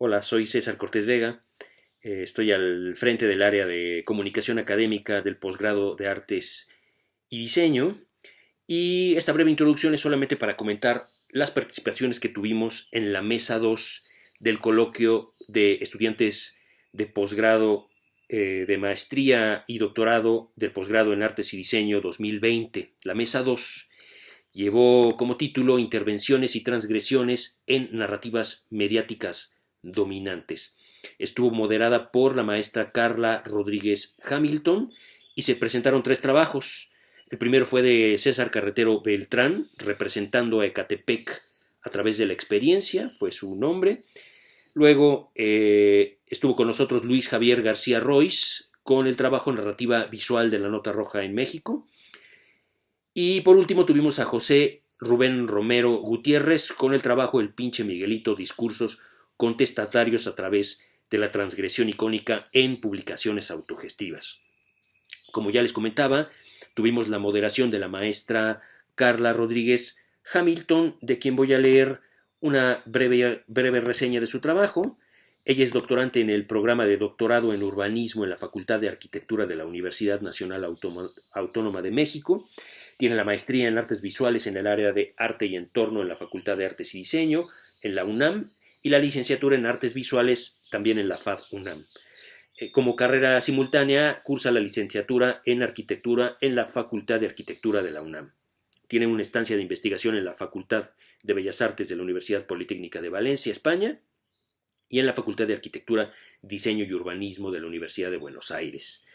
Hola, soy César Cortés Vega. Estoy al frente del área de comunicación académica del posgrado de Artes y Diseño. Y esta breve introducción es solamente para comentar las participaciones que tuvimos en la mesa 2 del coloquio de estudiantes de posgrado, de maestría y doctorado del posgrado en Artes y Diseño 2020. La mesa 2 llevó como título Intervenciones y transgresiones en narrativas mediáticas dominantes. Estuvo moderada por la maestra Carla Rodríguez Hamilton y se presentaron 3 trabajos. El primero fue de César Carretero Beltrán, representando a Ecatepec a través de la experiencia, fue su nombre. Luego estuvo con nosotros Luis Javier García Royce con el trabajo Narrativa Visual de la Nota Roja en México. Y por último tuvimos a José Rubén Romero Gutiérrez con el trabajo El pinche Miguelito, discursos contestatarios a través de la transgresión icónica en publicaciones autogestivas. Como ya les comentaba, tuvimos la moderación de la maestra Carla Rodríguez Hamilton, de quien voy a leer una breve reseña de su trabajo. Ella es doctorante en el programa de doctorado en urbanismo en la Facultad de Arquitectura de la Universidad Nacional Autónoma de México. Tiene la maestría en artes visuales en el área de arte y entorno en la Facultad de Artes y Diseño en la UNAM y la licenciatura en artes visuales también en la FAD UNAM. Como carrera simultánea cursa la licenciatura en arquitectura en la Facultad de Arquitectura de la UNAM. Tiene una estancia de investigación en la Facultad de Bellas Artes de la Universidad Politécnica de Valencia, España, y en la Facultad de Arquitectura, Diseño y Urbanismo de la Universidad de Buenos Aires,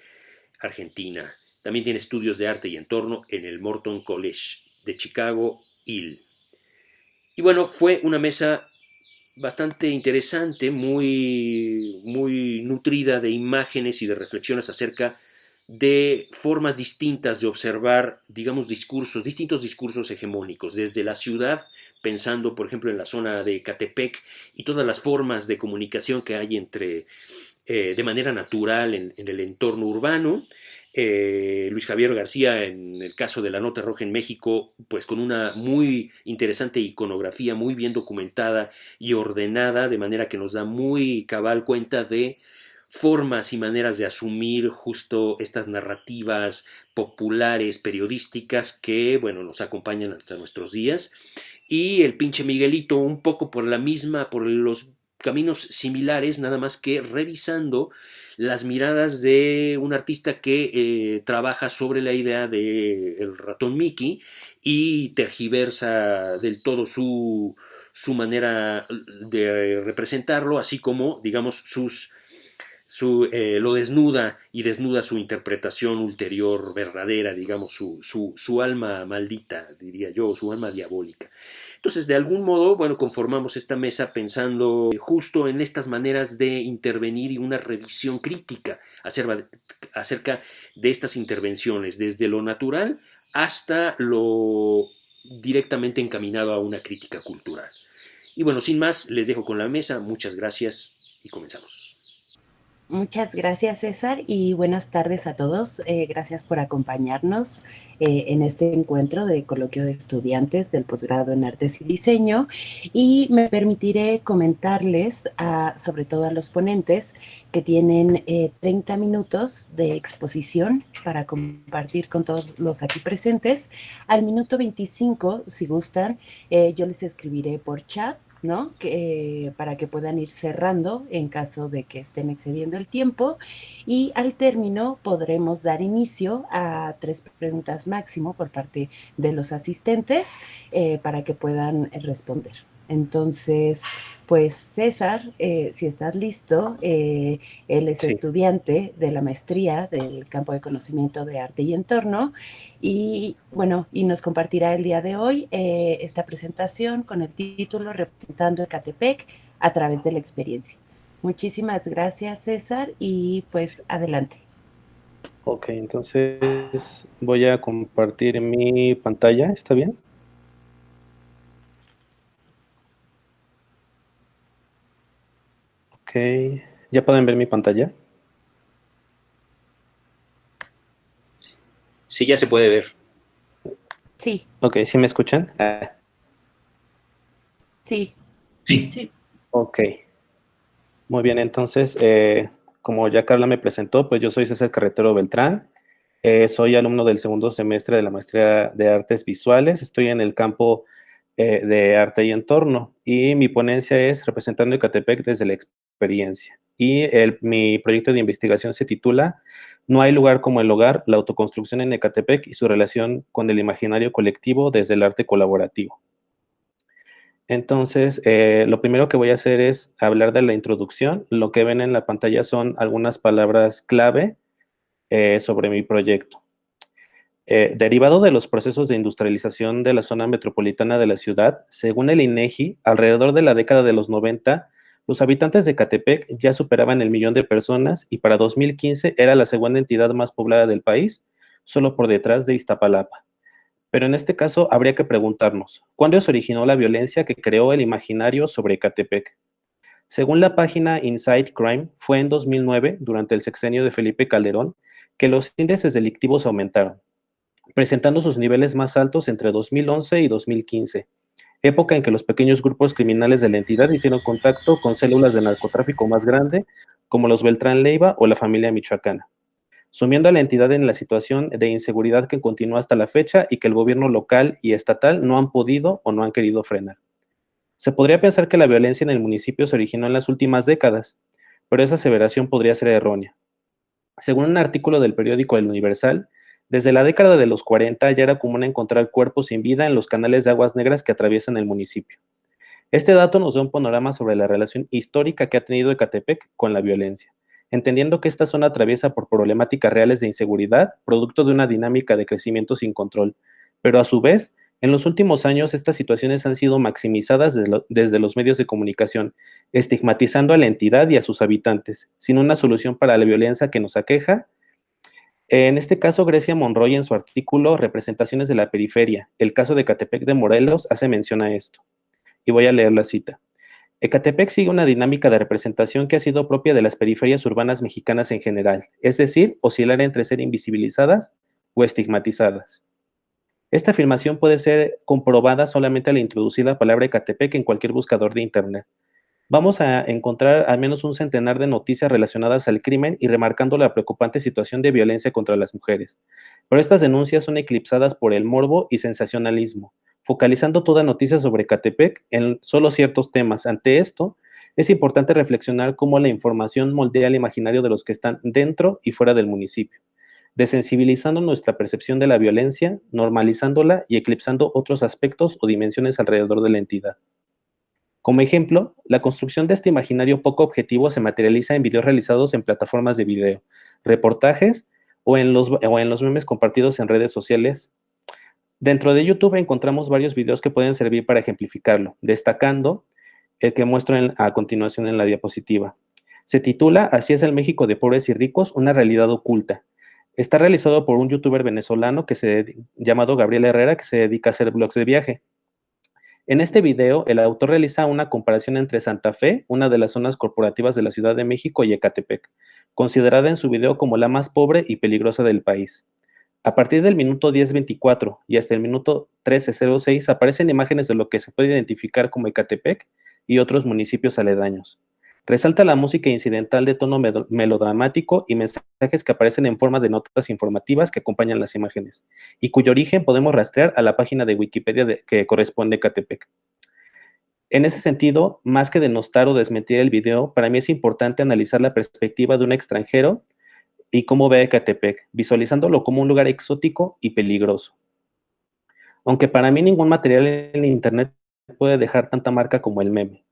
Argentina. También tiene estudios de arte y entorno en el Morton College de Chicago, Ill. Y bueno, fue una mesa bastante interesante, muy nutrida de imágenes y de reflexiones acerca de formas distintas de observar, digamos, distintos discursos hegemónicos, desde la ciudad, pensando, por ejemplo, en la zona de Ecatepec y todas las formas de comunicación que hay de manera natural en el entorno urbano. Luis Javier García, en el caso de la Nota Roja en México, pues con una muy interesante iconografía, muy bien documentada y ordenada, de manera que nos da muy cabal cuenta de formas y maneras de asumir justo estas narrativas populares, periodísticas, que, bueno, nos acompañan hasta nuestros días. Y el pinche Miguelito, un poco por los caminos similares, nada más que revisando las miradas de un artista que trabaja sobre la idea del ratón Mickey y tergiversa del todo su manera de representarlo, así como, digamos, lo desnuda y desnuda su interpretación ulterior verdadera, digamos, su alma maldita, diría yo, su alma diabólica. Entonces, de algún modo, bueno, conformamos esta mesa pensando justo en estas maneras de intervenir y una revisión crítica acerca de estas intervenciones, desde lo natural hasta lo directamente encaminado a una crítica cultural. Y bueno, sin más, les dejo con la mesa. Muchas gracias y comenzamos. Muchas gracias, César, y buenas tardes a todos. Gracias por acompañarnos en este encuentro de coloquio de estudiantes del posgrado en Artes y Diseño. Y me permitiré comentarles, sobre todo a los ponentes, que tienen 30 minutos de exposición para compartir con todos los aquí presentes. Al minuto 25, si gustan, yo les escribiré por chat, ¿no? Para que puedan ir cerrando en caso de que estén excediendo el tiempo. Y al término podremos dar inicio a 3 preguntas máximo por parte de los asistentes para que puedan responder. Entonces, pues César, si estás listo, él es Sí. estudiante de la maestría del campo de conocimiento de arte y entorno y bueno, y nos compartirá el día de hoy esta presentación con el título Representando Ecatepec a través de la experiencia. Muchísimas gracias, César, y pues adelante. Ok, entonces voy a compartir mi pantalla, ¿está bien? Ok, ¿ya pueden ver mi pantalla? Sí, ya se puede ver. Sí, Ok, ¿sí me escuchan? sí. Sí. Sí. Ok. Muy bien, entonces, como ya Carla me presentó, pues yo soy César Carretero Beltrán. Soy alumno del segundo semestre de la maestría de Artes Visuales. Estoy en el campo de Arte y Entorno y mi ponencia es Representando Ecatepec desde la experiencia. Y mi proyecto de investigación se titula No hay lugar como el hogar, la autoconstrucción en Ecatepec y su relación con el imaginario colectivo desde el arte colaborativo. Entonces, lo primero que voy a hacer es hablar de la introducción. Lo que ven en la pantalla son algunas palabras clave sobre mi proyecto. Derivado de los procesos de industrialización de la zona metropolitana de la ciudad, según el INEGI, alrededor de la década de los 90, los habitantes de Ecatepec ya superaban el millón de personas y para 2015 era la segunda entidad más poblada del país, solo por detrás de Iztapalapa. Pero en este caso habría que preguntarnos, ¿cuándo se originó la violencia que creó el imaginario sobre Ecatepec? Según la página Inside Crime, fue en 2009, durante el sexenio de Felipe Calderón, que los índices delictivos aumentaron, presentando sus niveles más altos entre 2011 y 2015, época en que los pequeños grupos criminales de la entidad hicieron contacto con células de narcotráfico más grande, como los Beltrán Leiva o la familia michoacana, sumiendo a la entidad en la situación de inseguridad que continúa hasta la fecha y que el gobierno local y estatal no han podido o no han querido frenar. Se podría pensar que la violencia en el municipio se originó en las últimas décadas, pero esa aseveración podría ser errónea. Según un artículo del periódico El Universal, desde la década de los 40 ya era común encontrar cuerpos sin vida en los canales de aguas negras que atraviesan el municipio. Este dato nos da un panorama sobre la relación histórica que ha tenido Ecatepec con la violencia, entendiendo que esta zona atraviesa por problemáticas reales de inseguridad, producto de una dinámica de crecimiento sin control, pero a su vez, en los últimos años estas situaciones han sido maximizadas desde los medios de comunicación, estigmatizando a la entidad y a sus habitantes, sin una solución para la violencia que nos aqueja. En este caso, Grecia Monroy, en su artículo Representaciones de la Periferia, el caso de Ecatepec de Morelos, hace mención a esto. Y voy a leer la cita. Ecatepec sigue una dinámica de representación que ha sido propia de las periferias urbanas mexicanas en general, es decir, oscilar entre ser invisibilizadas o estigmatizadas. Esta afirmación puede ser comprobada solamente al introducir la palabra Ecatepec en cualquier buscador de Internet. Vamos a encontrar al menos un centenar de noticias relacionadas al crimen y remarcando la preocupante situación de violencia contra las mujeres. Pero estas denuncias son eclipsadas por el morbo y sensacionalismo, focalizando toda noticia sobre Ecatepec en solo ciertos temas. Ante esto, es importante reflexionar cómo la información moldea el imaginario de los que están dentro y fuera del municipio, desensibilizando nuestra percepción de la violencia, normalizándola y eclipsando otros aspectos o dimensiones alrededor de la entidad. Como ejemplo, la construcción de este imaginario poco objetivo se materializa en videos realizados en plataformas de video, reportajes o en los memes compartidos en redes sociales. Dentro de YouTube encontramos varios videos que pueden servir para ejemplificarlo, destacando el que muestro a continuación en la diapositiva. Se titula Así es el México de pobres y ricos, una realidad oculta. Está realizado por un youtuber venezolano llamado Gabriel Herrera, que se dedica a hacer vlogs de viaje. En este video, el autor realiza una comparación entre Santa Fe, una de las zonas corporativas de la Ciudad de México, y Ecatepec, considerada en su video como la más pobre y peligrosa del país. A partir del minuto 10:24 y hasta el minuto 13:06 aparecen imágenes de lo que se puede identificar como Ecatepec y otros municipios aledaños. Resalta la música incidental de tono melodramático y mensajes que aparecen en forma de notas informativas que acompañan las imágenes, y cuyo origen podemos rastrear a la página de Wikipedia que corresponde a Ecatepec. En ese sentido, más que denostar o desmentir el video, para mí es importante analizar la perspectiva de un extranjero y cómo ve a Ecatepec, visualizándolo como un lugar exótico y peligroso. Aunque para mí ningún material en Internet puede dejar tanta marca como el meme,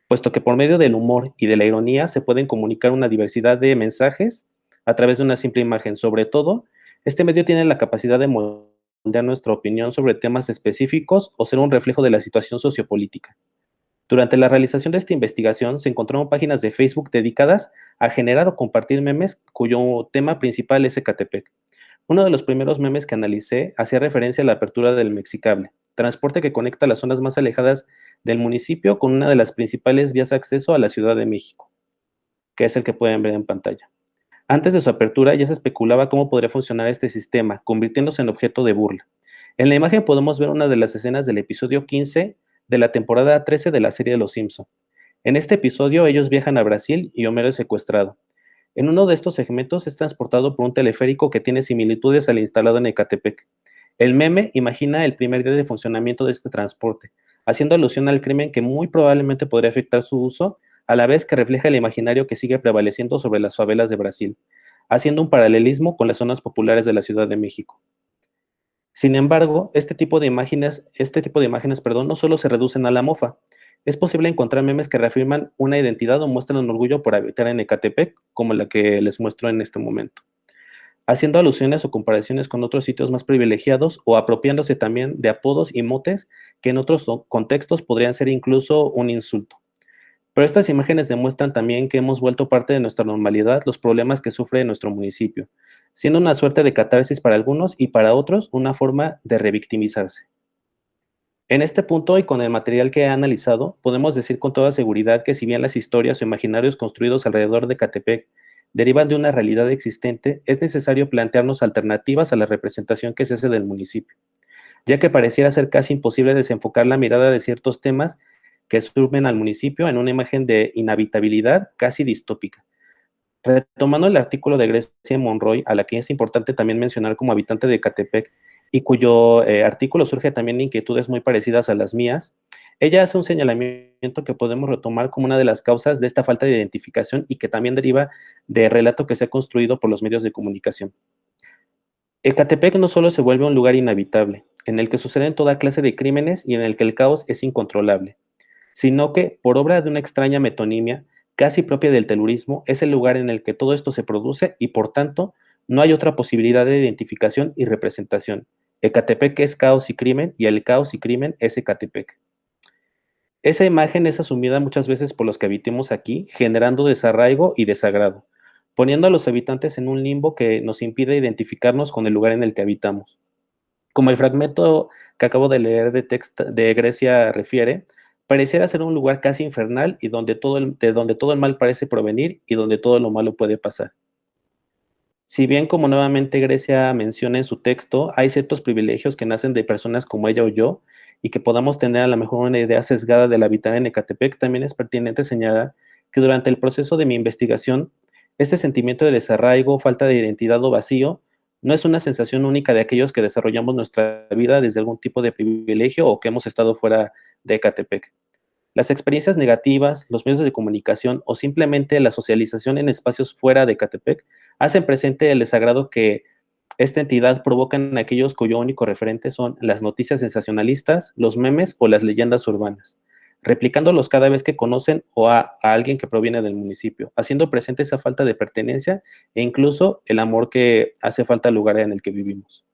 puesto que por medio del humor y de la ironía se pueden comunicar una diversidad de mensajes a través de una simple imagen. Sobre todo, este medio tiene la capacidad de moldear nuestra opinión sobre temas específicos o ser un reflejo de la situación sociopolítica. Durante la realización de esta investigación se encontraron páginas de Facebook dedicadas a generar o compartir memes cuyo tema principal es Ecatepec. Uno de los primeros memes que analicé hacía referencia a la apertura del Mexicable, transporte que conecta las zonas más alejadas del municipio con una de las principales vías de acceso a la Ciudad de México, que es el que pueden ver en pantalla. Antes de su apertura ya se especulaba cómo podría funcionar este sistema, convirtiéndose en objeto de burla. En la imagen podemos ver una de las escenas del episodio 15 de la temporada 13 de la serie de Los Simpson. En este episodio, ellos viajan a Brasil y Homero es secuestrado. En uno de estos segmentos es transportado por un teleférico que tiene similitudes al instalado en Ecatepec. El meme imagina el primer día de funcionamiento de este transporte, haciendo alusión al crimen que muy probablemente podría afectar su uso, a la vez que refleja el imaginario que sigue prevaleciendo sobre las favelas de Brasil, haciendo un paralelismo con las zonas populares de la Ciudad de México. Sin embargo, este tipo de imágenes, no solo se reducen a la mofa. Es posible encontrar memes que reafirman una identidad o muestran un orgullo por habitar en Ecatepec, como la que les muestro en este momento, haciendo alusiones o comparaciones con otros sitios más privilegiados o apropiándose también de apodos y motes que en otros contextos podrían ser incluso un insulto. Pero estas imágenes demuestran también que hemos vuelto parte de nuestra normalidad los problemas que sufre nuestro municipio, siendo una suerte de catarsis para algunos y para otros una forma de revictimizarse. En este punto y con el material que he analizado, podemos decir con toda seguridad que si bien las historias o imaginarios construidos alrededor de Catepec derivan de una realidad existente, es necesario plantearnos alternativas a la representación que se hace del municipio, ya que pareciera ser casi imposible desenfocar la mirada de ciertos temas que surgen al municipio en una imagen de inhabitabilidad casi distópica. Retomando el artículo de Grecia Monroy, a la que es importante también mencionar como habitante de Catepec, y cuyo artículo surge también de inquietudes muy parecidas a las mías, ella hace un señalamiento que podemos retomar como una de las causas de esta falta de identificación y que también deriva del relato que se ha construido por los medios de comunicación. Ecatepec no solo se vuelve un lugar inhabitable, en el que suceden toda clase de crímenes y en el que el caos es incontrolable, sino que, por obra de una extraña metonimia, casi propia del telurismo, es el lugar en el que todo esto se produce y, por tanto, no hay otra posibilidad de identificación y representación. Ecatepec es caos y crimen, y el caos y crimen es Ecatepec. Esa imagen es asumida muchas veces por los que habitemos aquí, generando desarraigo y desagrado, poniendo a los habitantes en un limbo que nos impide identificarnos con el lugar en el que habitamos. Como el fragmento que acabo de leer de Grecia refiere, pareciera ser un lugar casi infernal y de donde todo el mal parece provenir y donde todo lo malo puede pasar. Si bien, como nuevamente Grecia menciona en su texto, hay ciertos privilegios que nacen de personas como ella o yo, y que podamos tener a lo mejor una idea sesgada del habitar en Ecatepec, también es pertinente señalar que durante el proceso de mi investigación, este sentimiento de desarraigo, falta de identidad o vacío, no es una sensación única de aquellos que desarrollamos nuestra vida desde algún tipo de privilegio o que hemos estado fuera de Ecatepec. Las experiencias negativas, los medios de comunicación o simplemente la socialización en espacios fuera de Ecatepec hacen presente el desagrado que esta entidad provoca en aquellos cuyo único referente son las noticias sensacionalistas, los memes o las leyendas urbanas, replicándolos cada vez que conocen o a alguien que proviene del municipio, haciendo presente esa falta de pertenencia e incluso el amor que hace falta al lugar en el que vivimos.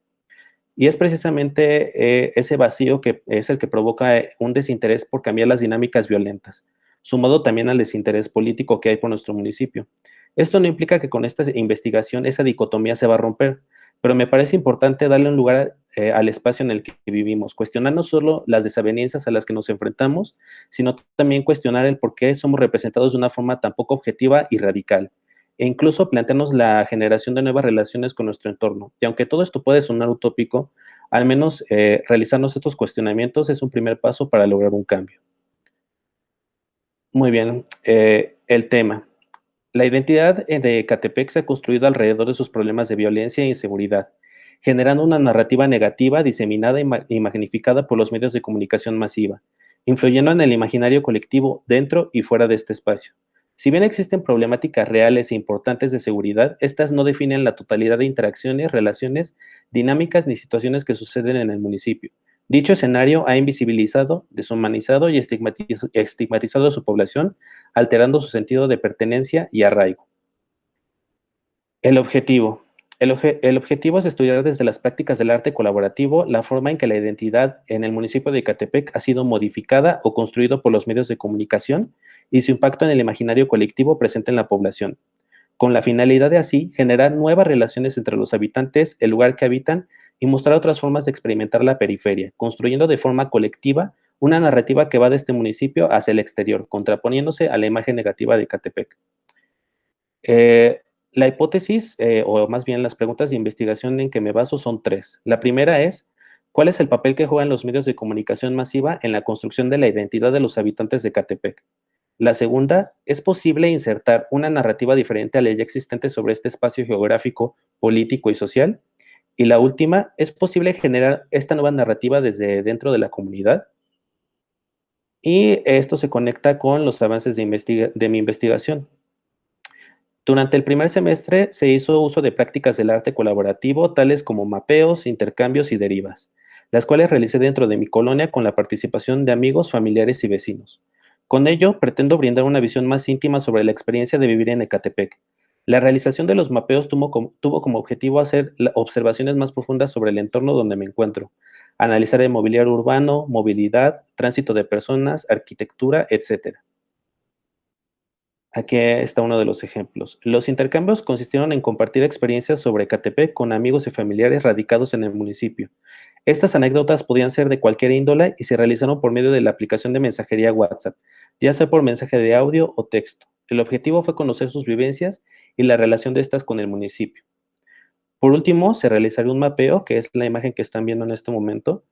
Y es precisamente ese vacío que es el que provoca un desinterés por cambiar las dinámicas violentas, sumado también al desinterés político que hay por nuestro municipio. Esto no implica que con esta investigación esa dicotomía se va a romper, pero me parece importante darle un lugar al espacio en el que vivimos, cuestionar no solo las desavenencias a las que nos enfrentamos, sino también cuestionar el por qué somos representados de una forma tan poco objetiva y radical, e incluso plantearnos la generación de nuevas relaciones con nuestro entorno. Y aunque todo esto puede sonar utópico, al menos realizarnos estos cuestionamientos es un primer paso para lograr un cambio. Muy bien, el tema. La identidad de Ecatepec se ha construido alrededor de sus problemas de violencia e inseguridad, generando una narrativa negativa diseminada y magnificada por los medios de comunicación masiva, influyendo en el imaginario colectivo dentro y fuera de este espacio. Si bien existen problemáticas reales e importantes de seguridad, estas no definen la totalidad de interacciones, relaciones, dinámicas ni situaciones que suceden en el municipio. Dicho escenario ha invisibilizado, deshumanizado y estigmatizado a su población, alterando su sentido de pertenencia y arraigo. El objetivo. El objetivo es estudiar desde las prácticas del arte colaborativo la forma en que la identidad en el municipio de Ecatepec ha sido modificada o construido por los medios de comunicación y su impacto en el imaginario colectivo presente en la población, con la finalidad de así generar nuevas relaciones entre los habitantes, el lugar que habitan y mostrar otras formas de experimentar la periferia, construyendo de forma colectiva una narrativa que va de este municipio hacia el exterior, contraponiéndose a la imagen negativa de Ecatepec. La hipótesis, o más bien las preguntas de investigación en que me baso son tres. La primera es, ¿cuál es el papel que juegan los medios de comunicación masiva en la construcción de la identidad de los habitantes de Ecatepec? La segunda, ¿es posible insertar una narrativa diferente a la ya existente sobre este espacio geográfico, político y social? Y la última, ¿es posible generar esta nueva narrativa desde dentro de la comunidad? Y esto se conecta con los avances de mi investigación. Durante el primer semestre se hizo uso de prácticas del arte colaborativo, tales como mapeos, intercambios y derivas, las cuales realicé dentro de mi colonia con la participación de amigos, familiares y vecinos. Con ello, pretendo brindar una visión más íntima sobre la experiencia de vivir en Ecatepec. La realización de los mapeos tuvo como objetivo hacer observaciones más profundas sobre el entorno donde me encuentro, analizar el mobiliario urbano, movilidad, tránsito de personas, arquitectura, etc. Aquí está uno de los ejemplos. Los intercambios consistieron en compartir experiencias sobre Ecatepec con amigos y familiares radicados en el municipio. Estas anécdotas podían ser de cualquier índole y se realizaron por medio de la aplicación de mensajería WhatsApp, ya sea por mensaje de audio o texto. El objetivo fue conocer sus vivencias y la relación de estas con el municipio. Por último, se realizaría un mapeo, que es la imagen que están viendo en este momento.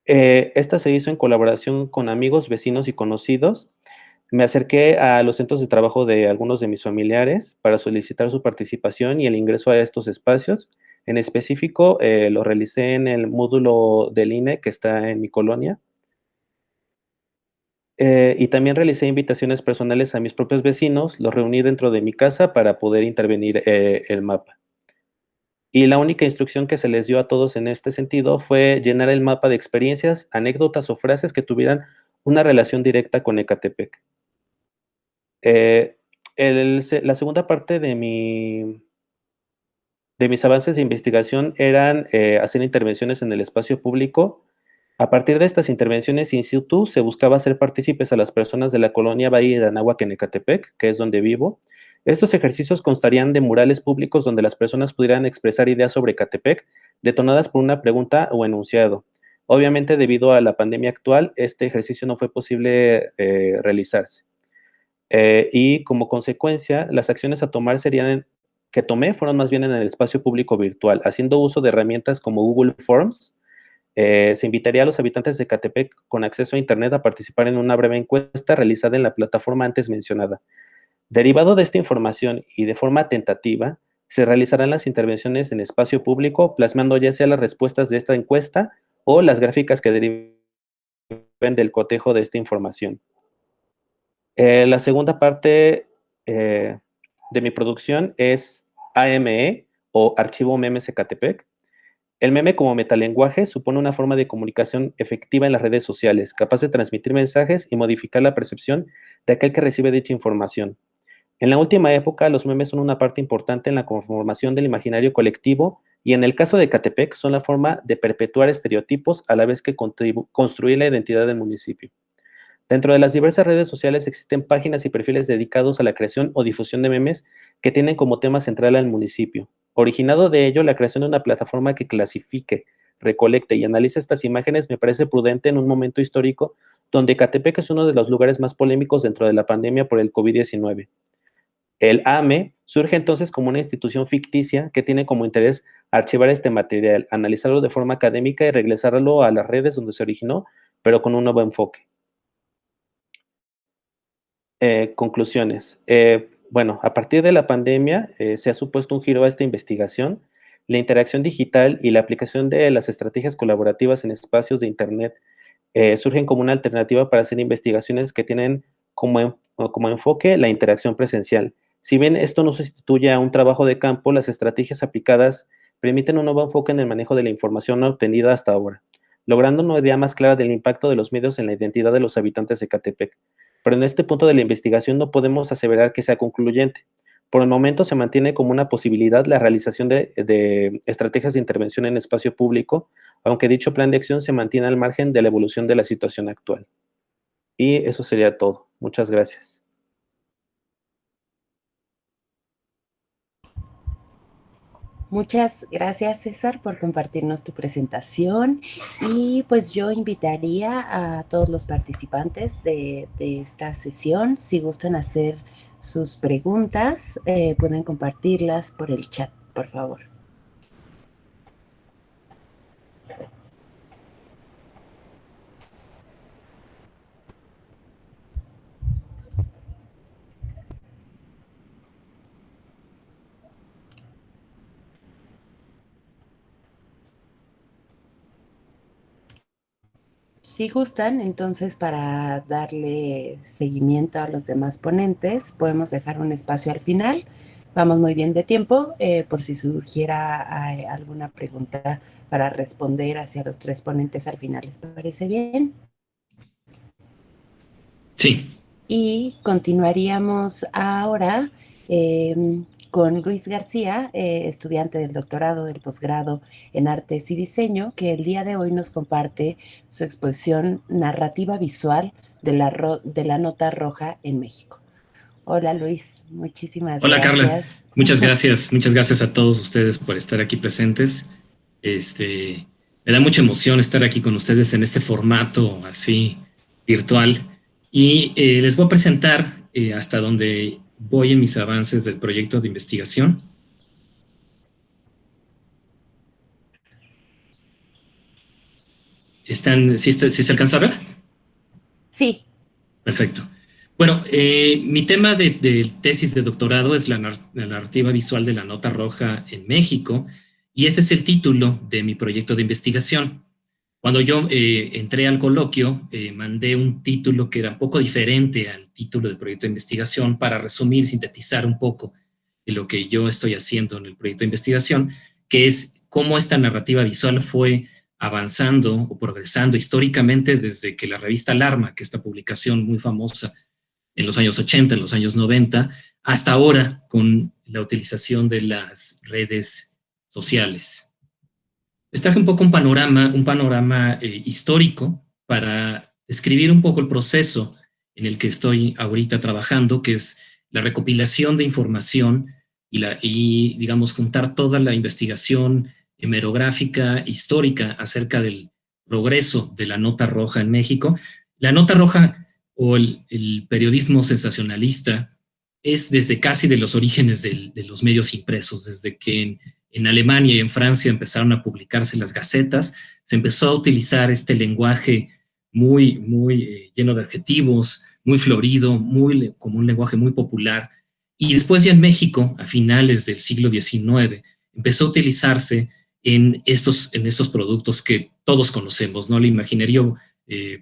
Esta se hizo en colaboración con amigos, vecinos y conocidos. Me acerqué a los centros de trabajo de algunos de mis familiares para solicitar su participación y el ingreso a estos espacios. En específico, lo realicé en el módulo del INE que está en mi colonia. Y también realicé invitaciones personales a mis propios vecinos, los reuní dentro de mi casa para poder intervenir el mapa. Y la única instrucción que se les dio a todos en este sentido fue llenar el mapa de experiencias, anécdotas o frases que tuvieran una relación directa con Ecatepec. Eh, la segunda parte de mis avances de investigación eran hacer intervenciones en el espacio público. A partir de estas intervenciones in situ, se buscaba hacer partícipes a las personas de la colonia Valle de Anáhuac en Ecatepec, que es donde vivo. Estos ejercicios constarían de murales públicos donde las personas pudieran expresar ideas sobre Ecatepec, detonadas por una pregunta o enunciado. Obviamente, debido a la pandemia actual, este ejercicio no fue posible realizarse. Y como consecuencia, las acciones a tomar que tomé fueron más bien en el espacio público virtual, haciendo uso de herramientas como Google Forms. Se invitaría a los habitantes de Catepec con acceso a Internet a participar en una breve encuesta realizada en la plataforma antes mencionada. Derivado de esta información y de forma tentativa, se realizarán las intervenciones en espacio público, plasmando ya sea las respuestas de esta encuesta o las gráficas que deriven del cotejo de esta información. La segunda parte de mi producción es AME o Archivo Memes Ecatepec. El meme como metalenguaje supone una forma de comunicación efectiva en las redes sociales, capaz de transmitir mensajes y modificar la percepción de aquel que recibe dicha información. En la última época, los memes son una parte importante en la conformación del imaginario colectivo y en el caso de Ecatepec son la forma de perpetuar estereotipos a la vez que construir la identidad del municipio. Dentro de las diversas redes sociales existen páginas y perfiles dedicados a la creación o difusión de memes que tienen como tema central al municipio. Originado de ello, la creación de una plataforma que clasifique, recolecte y analice estas imágenes me parece prudente en un momento histórico donde Ecatepec es uno de los lugares más polémicos dentro de la pandemia por el COVID-19. El AME surge entonces como una institución ficticia que tiene como interés archivar este material, analizarlo de forma académica y regresarlo a las redes donde se originó, pero con un nuevo enfoque. Conclusiones. Bueno, a partir de la pandemia se ha supuesto un giro a esta investigación. La interacción digital y la aplicación de las estrategias colaborativas en espacios de Internet surgen como una alternativa para hacer investigaciones que tienen como enfoque la interacción presencial. Si bien esto no sustituye a un trabajo de campo, las estrategias aplicadas permiten un nuevo enfoque en el manejo de la información obtenida hasta ahora, logrando una idea más clara del impacto de los medios en la identidad de los habitantes de Catepec. Pero en este punto de la investigación no podemos aseverar que sea concluyente. Por el momento se mantiene como una posibilidad la realización de estrategias de intervención en espacio público, aunque dicho plan de acción se mantiene al margen de la evolución de la situación actual. Y eso sería todo. Muchas gracias. Muchas gracias, César, por compartirnos tu presentación. Y pues yo invitaría a todos los participantes de esta sesión, si gustan hacer sus preguntas, pueden compartirlas por el chat, por favor. Si gustan, entonces para darle seguimiento a los demás ponentes, podemos dejar un espacio al final. Vamos muy bien de tiempo, por si surgiera alguna pregunta para responder hacia los tres ponentes al final. ¿Les parece bien? Sí. Y continuaríamos ahora eh, con Luis García, estudiante del doctorado, del posgrado en Artes y Diseño, que el día de hoy nos comparte su exposición narrativa visual de la nota roja en México. Hola Luis, muchísimas Hola Carla, gracias. muchas gracias a todos ustedes por estar aquí presentes. Me da mucha emoción estar aquí con ustedes en este formato así virtual y les voy a presentar hasta donde voy en mis avances del proyecto de investigación. ¿Sí se alcanza a ver? Sí. Perfecto. Bueno, mi tema de tesis de doctorado es la narrativa visual de la nota roja en México, y este es el título de mi proyecto de investigación. Cuando yo entré al coloquio, mandé un título que era un poco diferente al título del proyecto de investigación para resumir, sintetizar un poco de lo que yo estoy haciendo en el proyecto de investigación, que es cómo esta narrativa visual fue avanzando o progresando históricamente desde que la revista Alarma, que esta publicación muy famosa en los años 80, en los años 90, hasta ahora con la utilización de las redes sociales. Les traje un poco un panorama histórico para describir un poco el proceso en el que estoy ahorita trabajando, que es la recopilación de información y digamos, juntar toda la investigación hemerográfica histórica acerca del progreso de la nota roja en México. La nota roja o el periodismo sensacionalista es desde casi de los orígenes de los medios impresos, desde que en Alemania y en Francia empezaron a publicarse las gacetas, se empezó a utilizar este lenguaje muy lleno de adjetivos, muy florido, como un lenguaje muy popular. Y después ya en México, a finales del siglo XIX, empezó a utilizarse en estos productos que todos conocemos, ¿no? El imaginario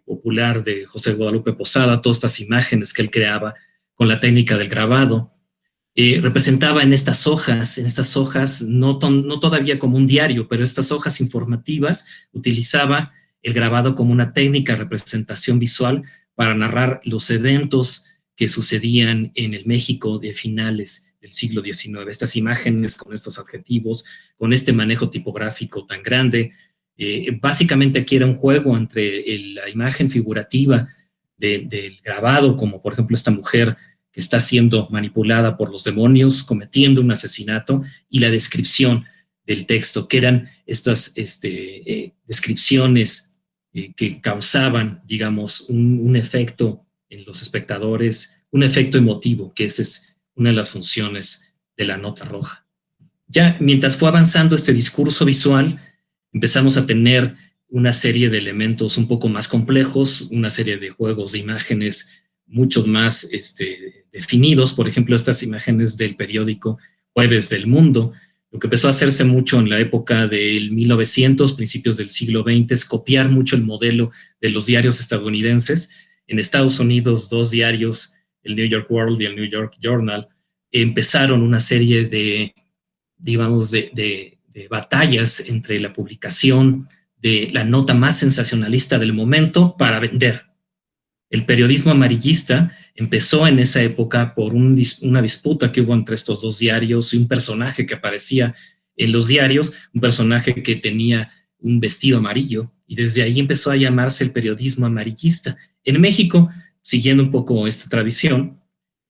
popular de José Guadalupe Posada, todas estas imágenes que él creaba con la técnica del grabado, representaba en estas hojas, no todavía como un diario, pero estas hojas informativas, utilizaba el grabado como una técnica de representación visual para narrar los eventos que sucedían en el México de finales del siglo XIX. Estas imágenes con estos adjetivos, con este manejo tipográfico tan grande, básicamente aquí era un juego entre la imagen figurativa del grabado, como por ejemplo esta mujer que está siendo manipulada por los demonios, cometiendo un asesinato, y la descripción del texto, que eran estas descripciones que causaban, digamos, un efecto en los espectadores, un efecto emotivo, que esa es una de las funciones de la nota roja. Ya mientras fue avanzando este discurso visual, empezamos a tener una serie de elementos un poco más complejos, una serie de juegos de imágenes muchos más definidos. Por ejemplo, estas imágenes del periódico Jueves del Mundo. Lo que empezó a hacerse mucho en la época del 1900, principios del siglo XX, es copiar mucho el modelo de los diarios estadounidenses. En Estados Unidos, dos diarios, el New York World y el New York Journal, empezaron una serie de, digamos, de batallas entre la publicación de la nota más sensacionalista del momento para vender. El periodismo amarillista empezó en esa época por una disputa que hubo entre estos dos diarios y un personaje que aparecía en los diarios, un personaje que tenía un vestido amarillo, y desde ahí empezó a llamarse el periodismo amarillista. En México, siguiendo un poco esta tradición,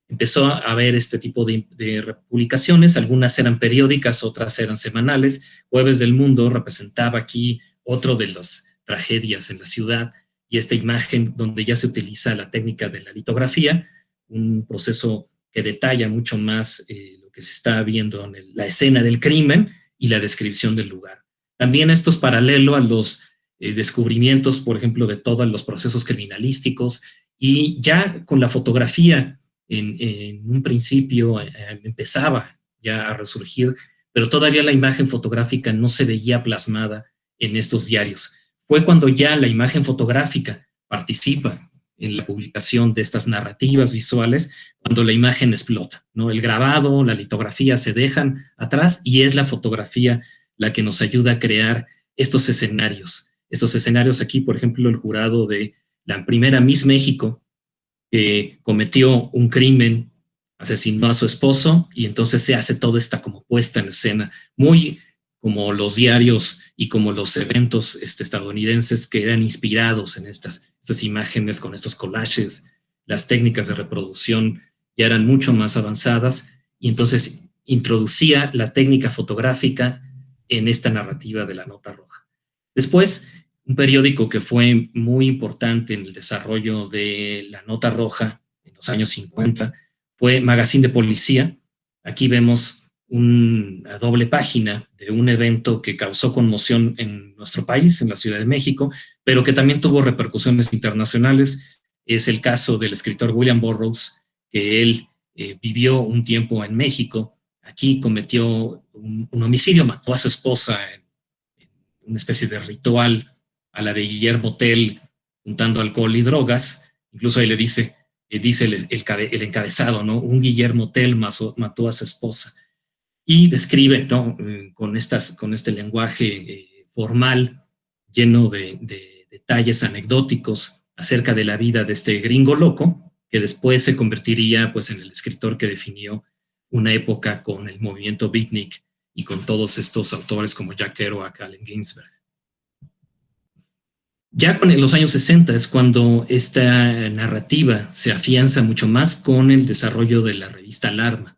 empezó a haber este tipo de publicaciones, algunas eran periódicas, otras eran semanales. Jueves del Mundo representaba aquí otro de las tragedias en la ciudad, y esta imagen donde ya se utiliza la técnica de la litografía, un proceso que detalla mucho más lo que se está viendo en la escena del crimen y la descripción del lugar. También esto es paralelo a los descubrimientos, por ejemplo, de todos los procesos criminalísticos, y ya con la fotografía en un principio empezaba ya a resurgir, pero todavía la imagen fotográfica no se veía plasmada en estos diarios. fue cuando ya la imagen fotográfica participa en la publicación de estas narrativas visuales, cuando la imagen explota, ¿no? El grabado, la litografía se dejan atrás y es la fotografía la que nos ayuda a crear estos escenarios. Estos escenarios aquí, por ejemplo, el jurado de la primera Miss México, que cometió un crimen, asesinó a su esposo y entonces se hace toda esta como puesta en escena, muy como los diarios y como los eventos estadounidenses que eran inspirados en estas imágenes con estos collages. Las técnicas de reproducción ya eran mucho más avanzadas y entonces introducía la técnica fotográfica en esta narrativa de la nota roja. Después, un periódico que fue muy importante en el desarrollo de la nota roja en los años 50 fue Magazine de Policía. Aquí vemos una doble página de un evento que causó conmoción en nuestro país, en la Ciudad de México, pero que también tuvo repercusiones internacionales. Es el caso del escritor William Burroughs, que él vivió un tiempo en México. Aquí cometió un homicidio, mató a su esposa en una especie de ritual a la de Guillermo Tell, juntando alcohol y drogas. Incluso ahí le dice el encabezado, ¿no? Un Guillermo Tell mató a su esposa. Y describe, ¿no? con este lenguaje formal, lleno de detalles anecdóticos acerca de la vida de este gringo loco, que después se convertiría pues, en el escritor que definió una época con el movimiento beatnik y con todos estos autores como Jack Kerouac, Allen Ginsberg. Ya en los años 60 es cuando esta narrativa se afianza mucho más con el desarrollo de la revista Alarma.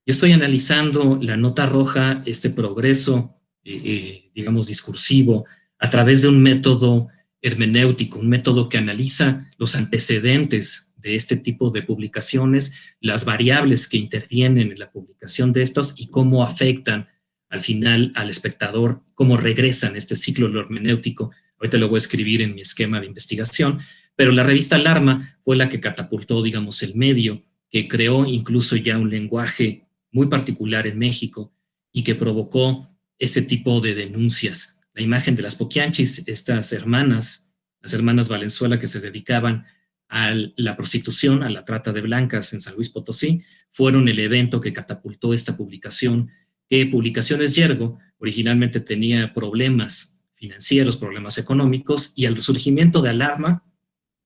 Yo estoy analizando la nota roja, este progreso, digamos, discursivo, a través de un método hermenéutico, un método que analiza los antecedentes de este tipo de publicaciones, las variables que intervienen en la publicación de estos y cómo afectan al final al espectador, cómo regresan este ciclo hermenéutico. Ahorita lo voy a escribir en mi esquema de investigación, pero la revista Alarma fue la que catapultó, digamos, el medio, que creó incluso ya un lenguaje muy particular en México y que provocó ese tipo de denuncias. La imagen de las Poquianchis, estas hermanas, las hermanas Valenzuela que se dedicaban a la prostitución, a la trata de blancas en San Luis Potosí, fueron el evento que catapultó esta publicación, que Publicaciones Yergo originalmente tenía problemas financieros, problemas económicos, y al surgimiento de Alarma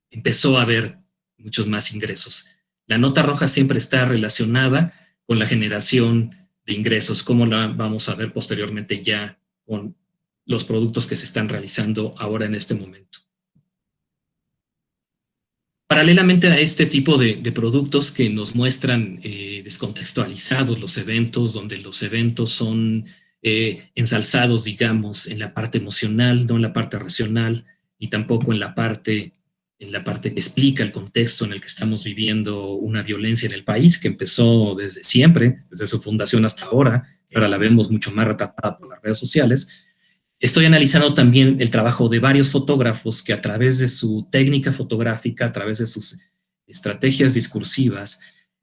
empezó a haber muchos más ingresos. La nota roja siempre está relacionada con la generación de ingresos, como la vamos a ver posteriormente ya con los productos que se están realizando ahora en este momento. Paralelamente a este tipo de productos que nos muestran descontextualizados los eventos, donde los eventos son ensalzados, digamos, en la parte emocional, no en la parte racional, y tampoco en la parte que explica el contexto en el que estamos viviendo una violencia en el país, que empezó desde siempre, desde su fundación hasta ahora, y ahora la vemos mucho más retratada por las redes sociales. Estoy analizando también el trabajo de varios fotógrafos que a través de su técnica fotográfica, a través de sus estrategias discursivas,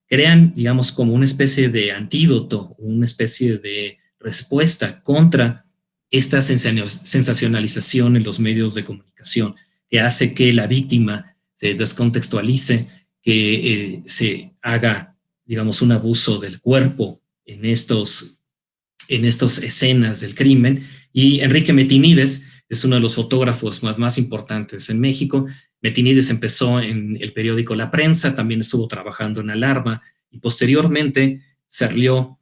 crean, digamos, como una especie de antídoto, una especie de respuesta contra esta sensacionalización en los medios de comunicación, que hace que la víctima se descontextualice, que se haga, digamos, un abuso del cuerpo en estas escenas del crimen. Y Enrique Metinides es uno de los fotógrafos más importantes en México. Metinides empezó en el periódico La Prensa, también estuvo trabajando en Alarma y posteriormente salió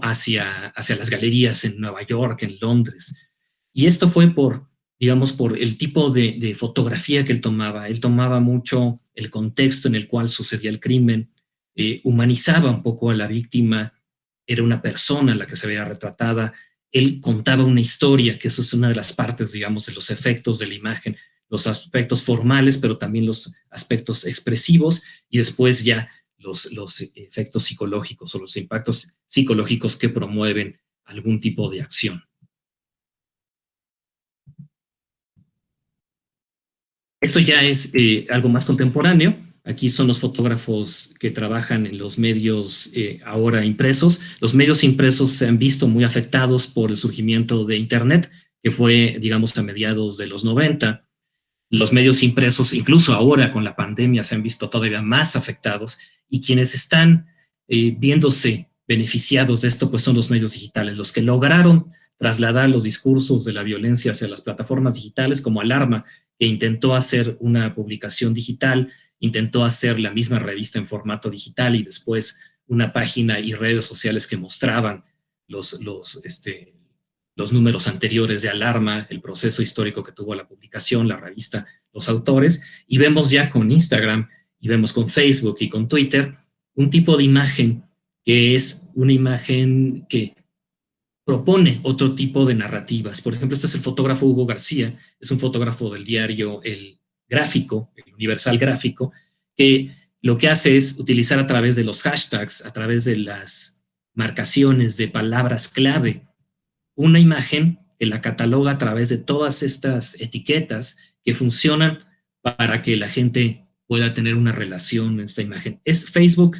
hacia las galerías en Nueva York, en Londres. Y esto fue por el tipo de fotografía que él tomaba. Él tomaba mucho el contexto en el cual sucedía el crimen, humanizaba un poco a la víctima, era una persona la que se veía retratada. Él contaba una historia, que eso es una de las partes, digamos, de los efectos de la imagen, los aspectos formales, pero también los aspectos expresivos, y después ya los efectos psicológicos o los impactos psicológicos que promueven algún tipo de acción. Esto ya es algo más contemporáneo. Aquí son los fotógrafos que trabajan en los medios ahora impresos. Los medios impresos se han visto muy afectados por el surgimiento de Internet, que fue, digamos, a mediados de los 90. Los medios impresos, incluso ahora con la pandemia, se han visto todavía más afectados, y quienes están viéndose beneficiados de esto, pues son los medios digitales, los que lograron trasladar los discursos de la violencia hacia las plataformas digitales, como Alarma, que intentó hacer una publicación digital, intentó hacer la misma revista en formato digital y después una página y redes sociales que mostraban los números anteriores de Alarma, el proceso histórico que tuvo la publicación, la revista, los autores, y vemos ya con Instagram, y vemos con Facebook y con Twitter, un tipo de imagen que es una imagen que propone otro tipo de narrativas. Por ejemplo, este es el fotógrafo Hugo García, es un fotógrafo del diario El Gráfico, el Universal Gráfico, que lo que hace es utilizar a través de los hashtags, a través de las marcaciones de palabras clave, una imagen que la cataloga a través de todas estas etiquetas que funcionan para que la gente pueda tener una relación en esta imagen. Es Facebook,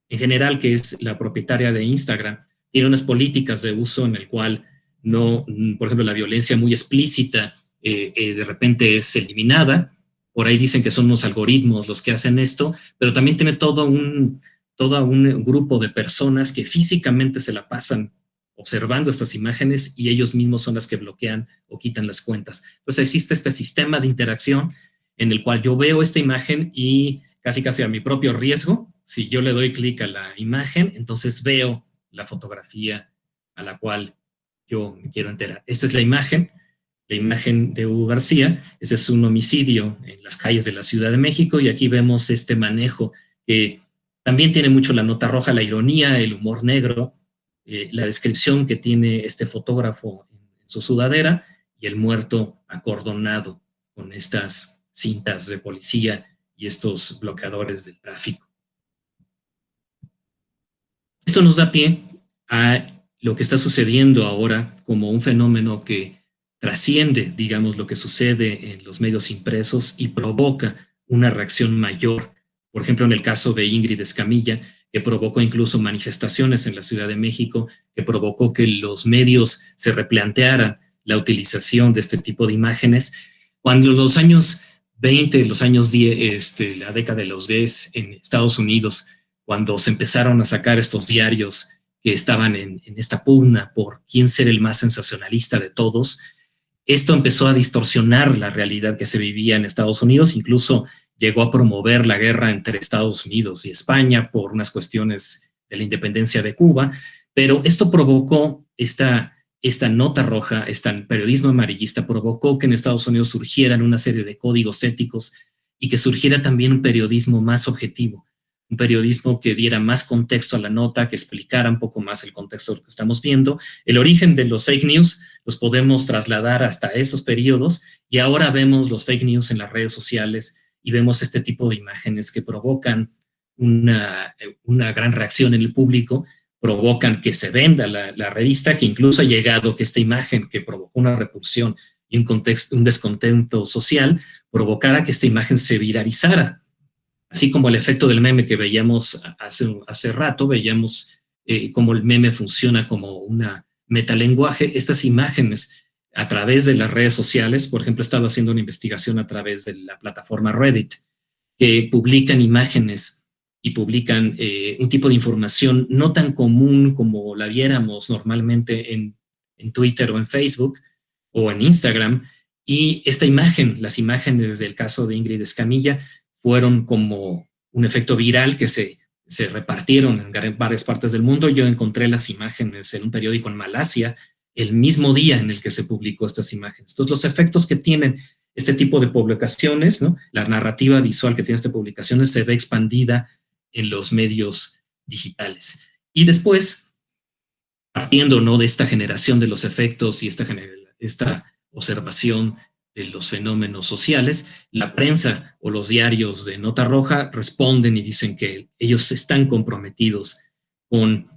en general, que es la propietaria de Instagram, tiene unas políticas de uso en el cual no, por ejemplo, la violencia muy explícita de repente es eliminada. Por ahí dicen que son los algoritmos los que hacen esto, pero también tiene todo un grupo de personas que físicamente se la pasan observando estas imágenes y ellos mismos son las que bloquean o quitan las cuentas. Entonces existe este sistema de interacción en el cual yo veo esta imagen y casi a mi propio riesgo, si yo le doy clic a la imagen, entonces veo la fotografía a la cual yo me quiero enterar. Esta es la imagen de Hugo García. Ese es un homicidio en las calles de la Ciudad de México y aquí vemos este manejo que también tiene mucho la nota roja, la ironía, el humor negro, la descripción que tiene este fotógrafo en su sudadera y el muerto acordonado con estas cintas de policía y estos bloqueadores del tráfico. Esto nos da pie a lo que está sucediendo ahora como un fenómeno que trasciende, digamos, lo que sucede en los medios impresos y provoca una reacción mayor. Por ejemplo, en el caso de Ingrid Escamilla, que provocó incluso manifestaciones en la Ciudad de México, que provocó que los medios se replantearan la utilización de este tipo de imágenes. Cuando en los años 20, los años 10, la década de los 10 en Estados Unidos, cuando se empezaron a sacar estos diarios que estaban en esta pugna por quién ser el más sensacionalista de todos, esto empezó a distorsionar la realidad que se vivía en Estados Unidos, incluso llegó a promover la guerra entre Estados Unidos y España por unas cuestiones de la independencia de Cuba, pero esto provocó, esta nota roja, este periodismo amarillista provocó que en Estados Unidos surgieran una serie de códigos éticos y que surgiera también un periodismo más objetivo, un periodismo que diera más contexto a la nota, que explicara un poco más el contexto de lo que estamos viendo. El origen de los fake news los podemos trasladar hasta esos periodos y ahora vemos los fake news en las redes sociales y vemos este tipo de imágenes que provocan una gran reacción en el público, provocan que se venda la revista, que incluso ha llegado que esta imagen que provocó una repulsión y un descontento social, provocara que esta imagen se viralizara. Así como el efecto del meme que veíamos hace rato, veíamos cómo el meme funciona como una metalenguaje, estas imágenes a través de las redes sociales, por ejemplo, he estado haciendo una investigación a través de la plataforma Reddit, que publican imágenes y publican un tipo de información no tan común como la viéramos normalmente en Twitter o en Facebook o en Instagram, y esta imagen, las imágenes del caso de Ingrid Escamilla, fueron como un efecto viral que se repartieron en varias partes del mundo. Yo encontré las imágenes en un periódico en Malasia el mismo día en el que se publicó estas imágenes. Entonces, los efectos que tienen este tipo de publicaciones, ¿no? La narrativa visual que tienen estas publicaciones se ve expandida en los medios digitales. Y después, partiendo, ¿no?, de esta generación de los efectos y esta observación de los fenómenos sociales, la prensa o los diarios de nota roja responden y dicen que ellos están comprometidos con,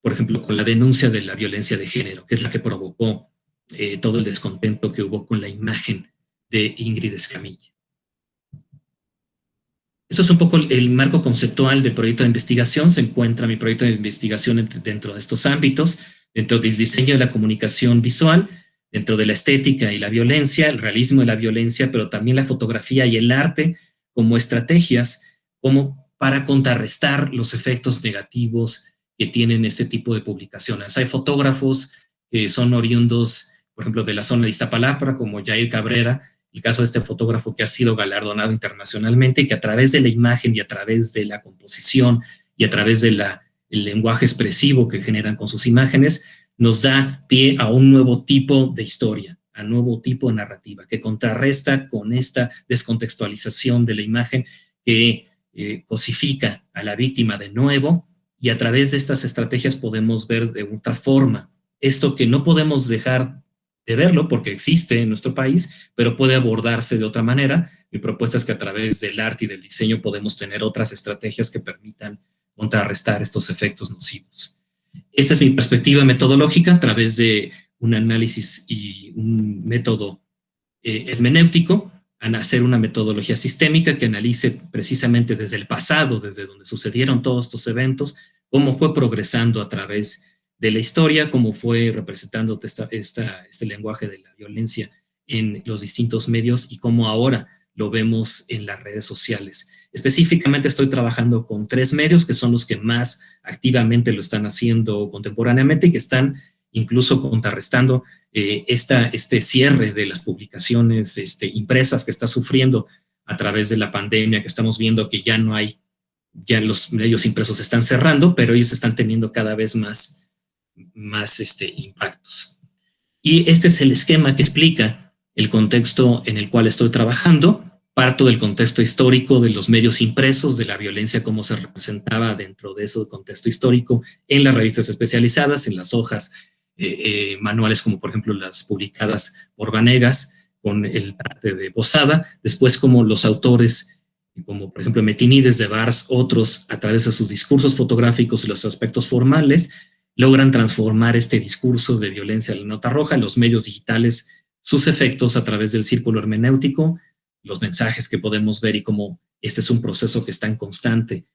por ejemplo, con la denuncia de la violencia de género, que es la que provocó todo el descontento que hubo con la imagen de Ingrid Escamilla. Eso es un poco el marco conceptual del proyecto de investigación. Se encuentra mi proyecto de investigación dentro de estos ámbitos, dentro del diseño de la comunicación visual, dentro de la estética y la violencia, el realismo y la violencia, pero también la fotografía y el arte como estrategias como para contrarrestar los efectos negativos que tienen este tipo de publicaciones. Hay fotógrafos que son oriundos, por ejemplo, de la zona de Iztapalapa, como Jair Cabrera, el caso de este fotógrafo que ha sido galardonado internacionalmente y que a través de la imagen y a través de la composición y a través del lenguaje expresivo que generan con sus imágenes, nos da pie a un nuevo tipo de historia, a un nuevo tipo de narrativa, que contrarresta con esta descontextualización de la imagen que cosifica a la víctima de nuevo, y a través de estas estrategias podemos ver de otra forma esto que no podemos dejar de verlo porque existe en nuestro país, pero puede abordarse de otra manera. Mi propuesta es que a través del arte y del diseño podemos tener otras estrategias que permitan contrarrestar estos efectos nocivos. Esta es mi perspectiva metodológica a través de un análisis y un método hermenéutico, a hacer una metodología sistémica que analice precisamente desde el pasado, desde donde sucedieron todos estos eventos, cómo fue progresando a través de la historia, cómo fue representando este lenguaje de la violencia en los distintos medios y cómo ahora lo vemos en las redes sociales. Específicamente estoy trabajando con 3 medios que son los que más activamente lo están haciendo contemporáneamente y que están incluso contrarrestando este cierre de las publicaciones impresas que está sufriendo a través de la pandemia, que estamos viendo que ya no hay, ya los medios impresos están cerrando, pero ellos están teniendo cada vez más impactos. Y este es el esquema que explica el contexto en el cual estoy trabajando. Parto del contexto histórico de los medios impresos, de la violencia, cómo se representaba dentro de ese contexto histórico en las revistas especializadas, en las hojas manuales, como por ejemplo las publicadas por Vanegas con el arte de Posada. Después, como los autores, como por ejemplo Metinides de Bars, otros, a través de sus discursos fotográficos y los aspectos formales, logran transformar este discurso de violencia en la nota roja en los medios digitales, sus efectos a través del círculo hermenéutico, los mensajes que podemos ver y cómo este es un proceso que está en constante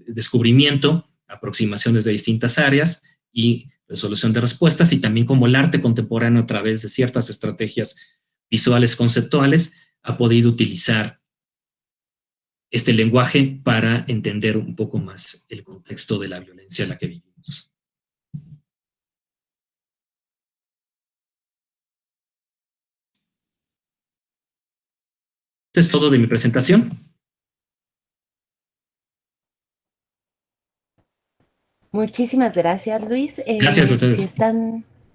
descubrimiento, aproximaciones de distintas áreas y resolución de respuestas, y también como el arte contemporáneo a través de ciertas estrategias visuales conceptuales ha podido utilizar este lenguaje para entender un poco más el contexto de la violencia en la que vivimos. Esto es todo de mi presentación. Muchísimas gracias, Luis. Gracias a ustedes.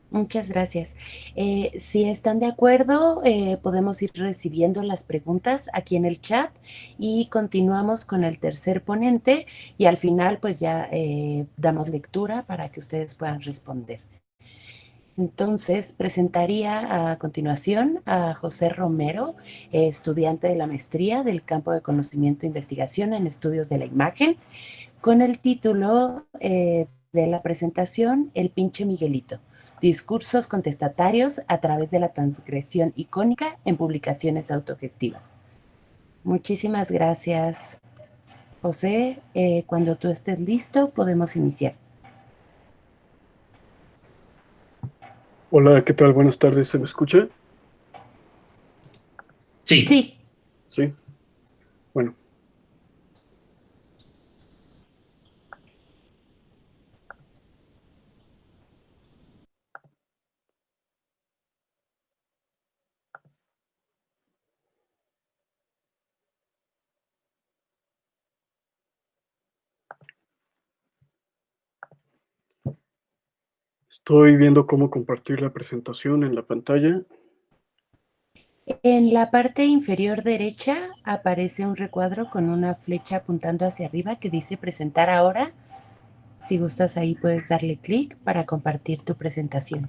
Muchas gracias. Si están de acuerdo, podemos ir recibiendo las preguntas aquí en el chat y continuamos con el tercer ponente y al final pues ya damos lectura para que ustedes puedan responder. Entonces, presentaría a continuación a José Romero, estudiante de la maestría del campo de conocimiento e investigación en estudios de la imagen, con el título de la presentación El pinche Miguelito, discursos contestatarios a través de la transgresión icónica en publicaciones autogestivas. Muchísimas gracias, José. Cuando tú estés listo, podemos iniciar. Hola, ¿qué tal? Buenas tardes, ¿se me escucha? Sí. Sí. Sí. Bueno. Estoy viendo cómo compartir la presentación en la pantalla. En la parte inferior derecha aparece un recuadro con una flecha apuntando hacia arriba que dice presentar ahora. Si gustas ahí puedes darle clic para compartir tu presentación.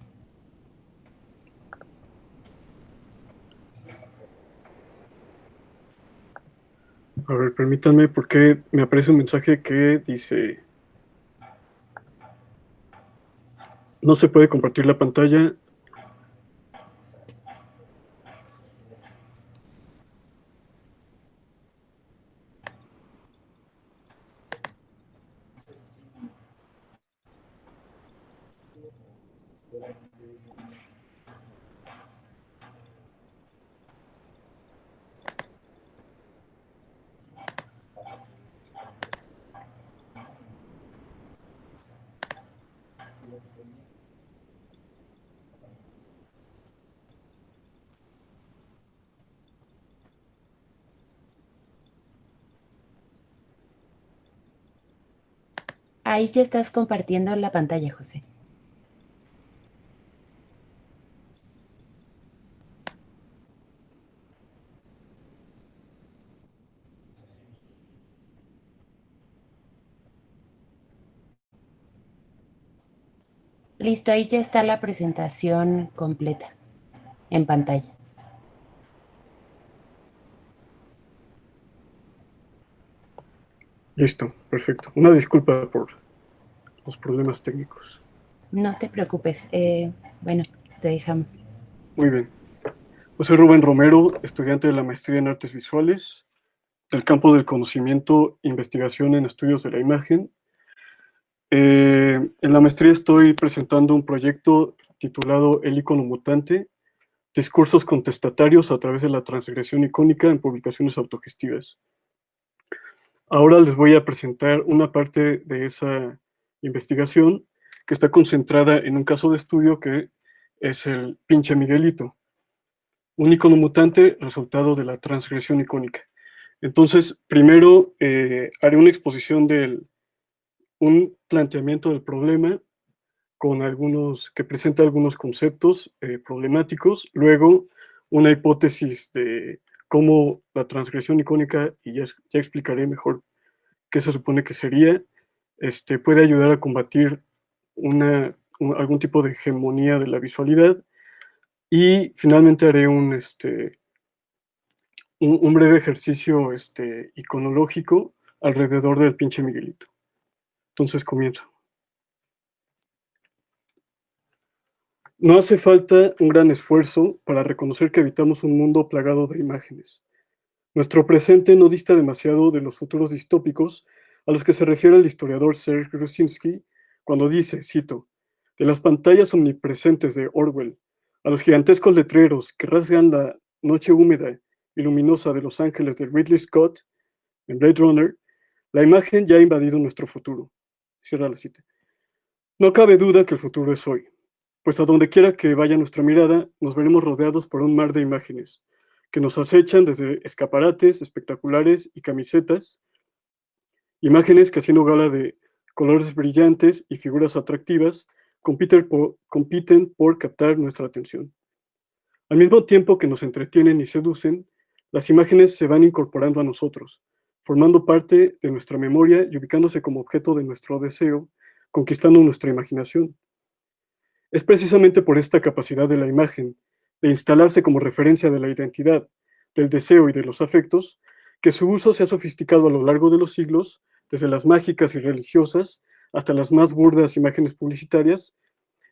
A ver, permítanme porque me aparece un mensaje que dice: no se puede compartir la pantalla. Ahí ya estás compartiendo la pantalla, José. Listo, ahí ya está la presentación completa en pantalla. Listo, perfecto. Una disculpa por los problemas técnicos. No te preocupes. Bueno, te dejamos. Muy bien. Pues soy Rubén Romero, estudiante de la maestría en Artes Visuales, del campo del conocimiento, investigación en estudios de la imagen. En la maestría estoy presentando un proyecto titulado El icono mutante, discursos contestatarios a través de la transgresión icónica en publicaciones autogestivas. Ahora les voy a presentar una parte de esa investigación que está concentrada en un caso de estudio que es el pinche Miguelito, un icono mutante resultado de la transgresión icónica. Entonces, primero haré una exposición un planteamiento del problema que presenta algunos conceptos problemáticos, luego una hipótesis de cómo la transgresión icónica, y ya explicaré mejor qué se supone que sería, puede ayudar a combatir algún tipo de hegemonía de la visualidad, y finalmente haré un breve ejercicio iconológico alrededor del pinche Miguelito. Entonces comienzo. No hace falta un gran esfuerzo para reconocer que habitamos un mundo plagado de imágenes. Nuestro presente no dista demasiado de los futuros distópicos a los que se refiere el historiador Serge Grusinski cuando dice, cito, de las pantallas omnipresentes de Orwell a los gigantescos letreros que rasgan la noche húmeda y luminosa de Los Ángeles de Ridley Scott en Blade Runner, la imagen ya ha invadido nuestro futuro. Cierra la cita. No cabe duda que el futuro es hoy, pues a donde quiera que vaya nuestra mirada, nos veremos rodeados por un mar de imágenes que nos acechan desde escaparates espectaculares y camisetas, imágenes que haciendo gala de colores brillantes y figuras atractivas, compiten por captar nuestra atención. Al mismo tiempo que nos entretienen y seducen, las imágenes se van incorporando a nosotros, formando parte de nuestra memoria y ubicándose como objeto de nuestro deseo, conquistando nuestra imaginación. Es precisamente por esta capacidad de la imagen, de instalarse como referencia de la identidad, del deseo y de los afectos, que su uso se ha sofisticado a lo largo de los siglos, desde las mágicas y religiosas hasta las más burdas imágenes publicitarias.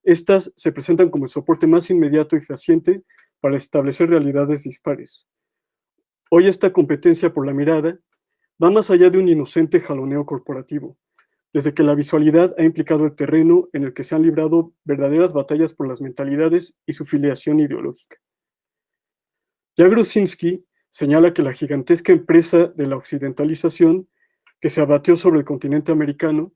Estas se presentan como el soporte más inmediato y fehaciente para establecer realidades dispares. Hoy esta competencia por la mirada va más allá de un inocente jaloneo corporativo, desde que la visualidad ha implicado el terreno en el que se han librado verdaderas batallas por las mentalidades y su filiación ideológica. Ya Grusinski señala que la gigantesca empresa de la occidentalización que se abatió sobre el continente americano,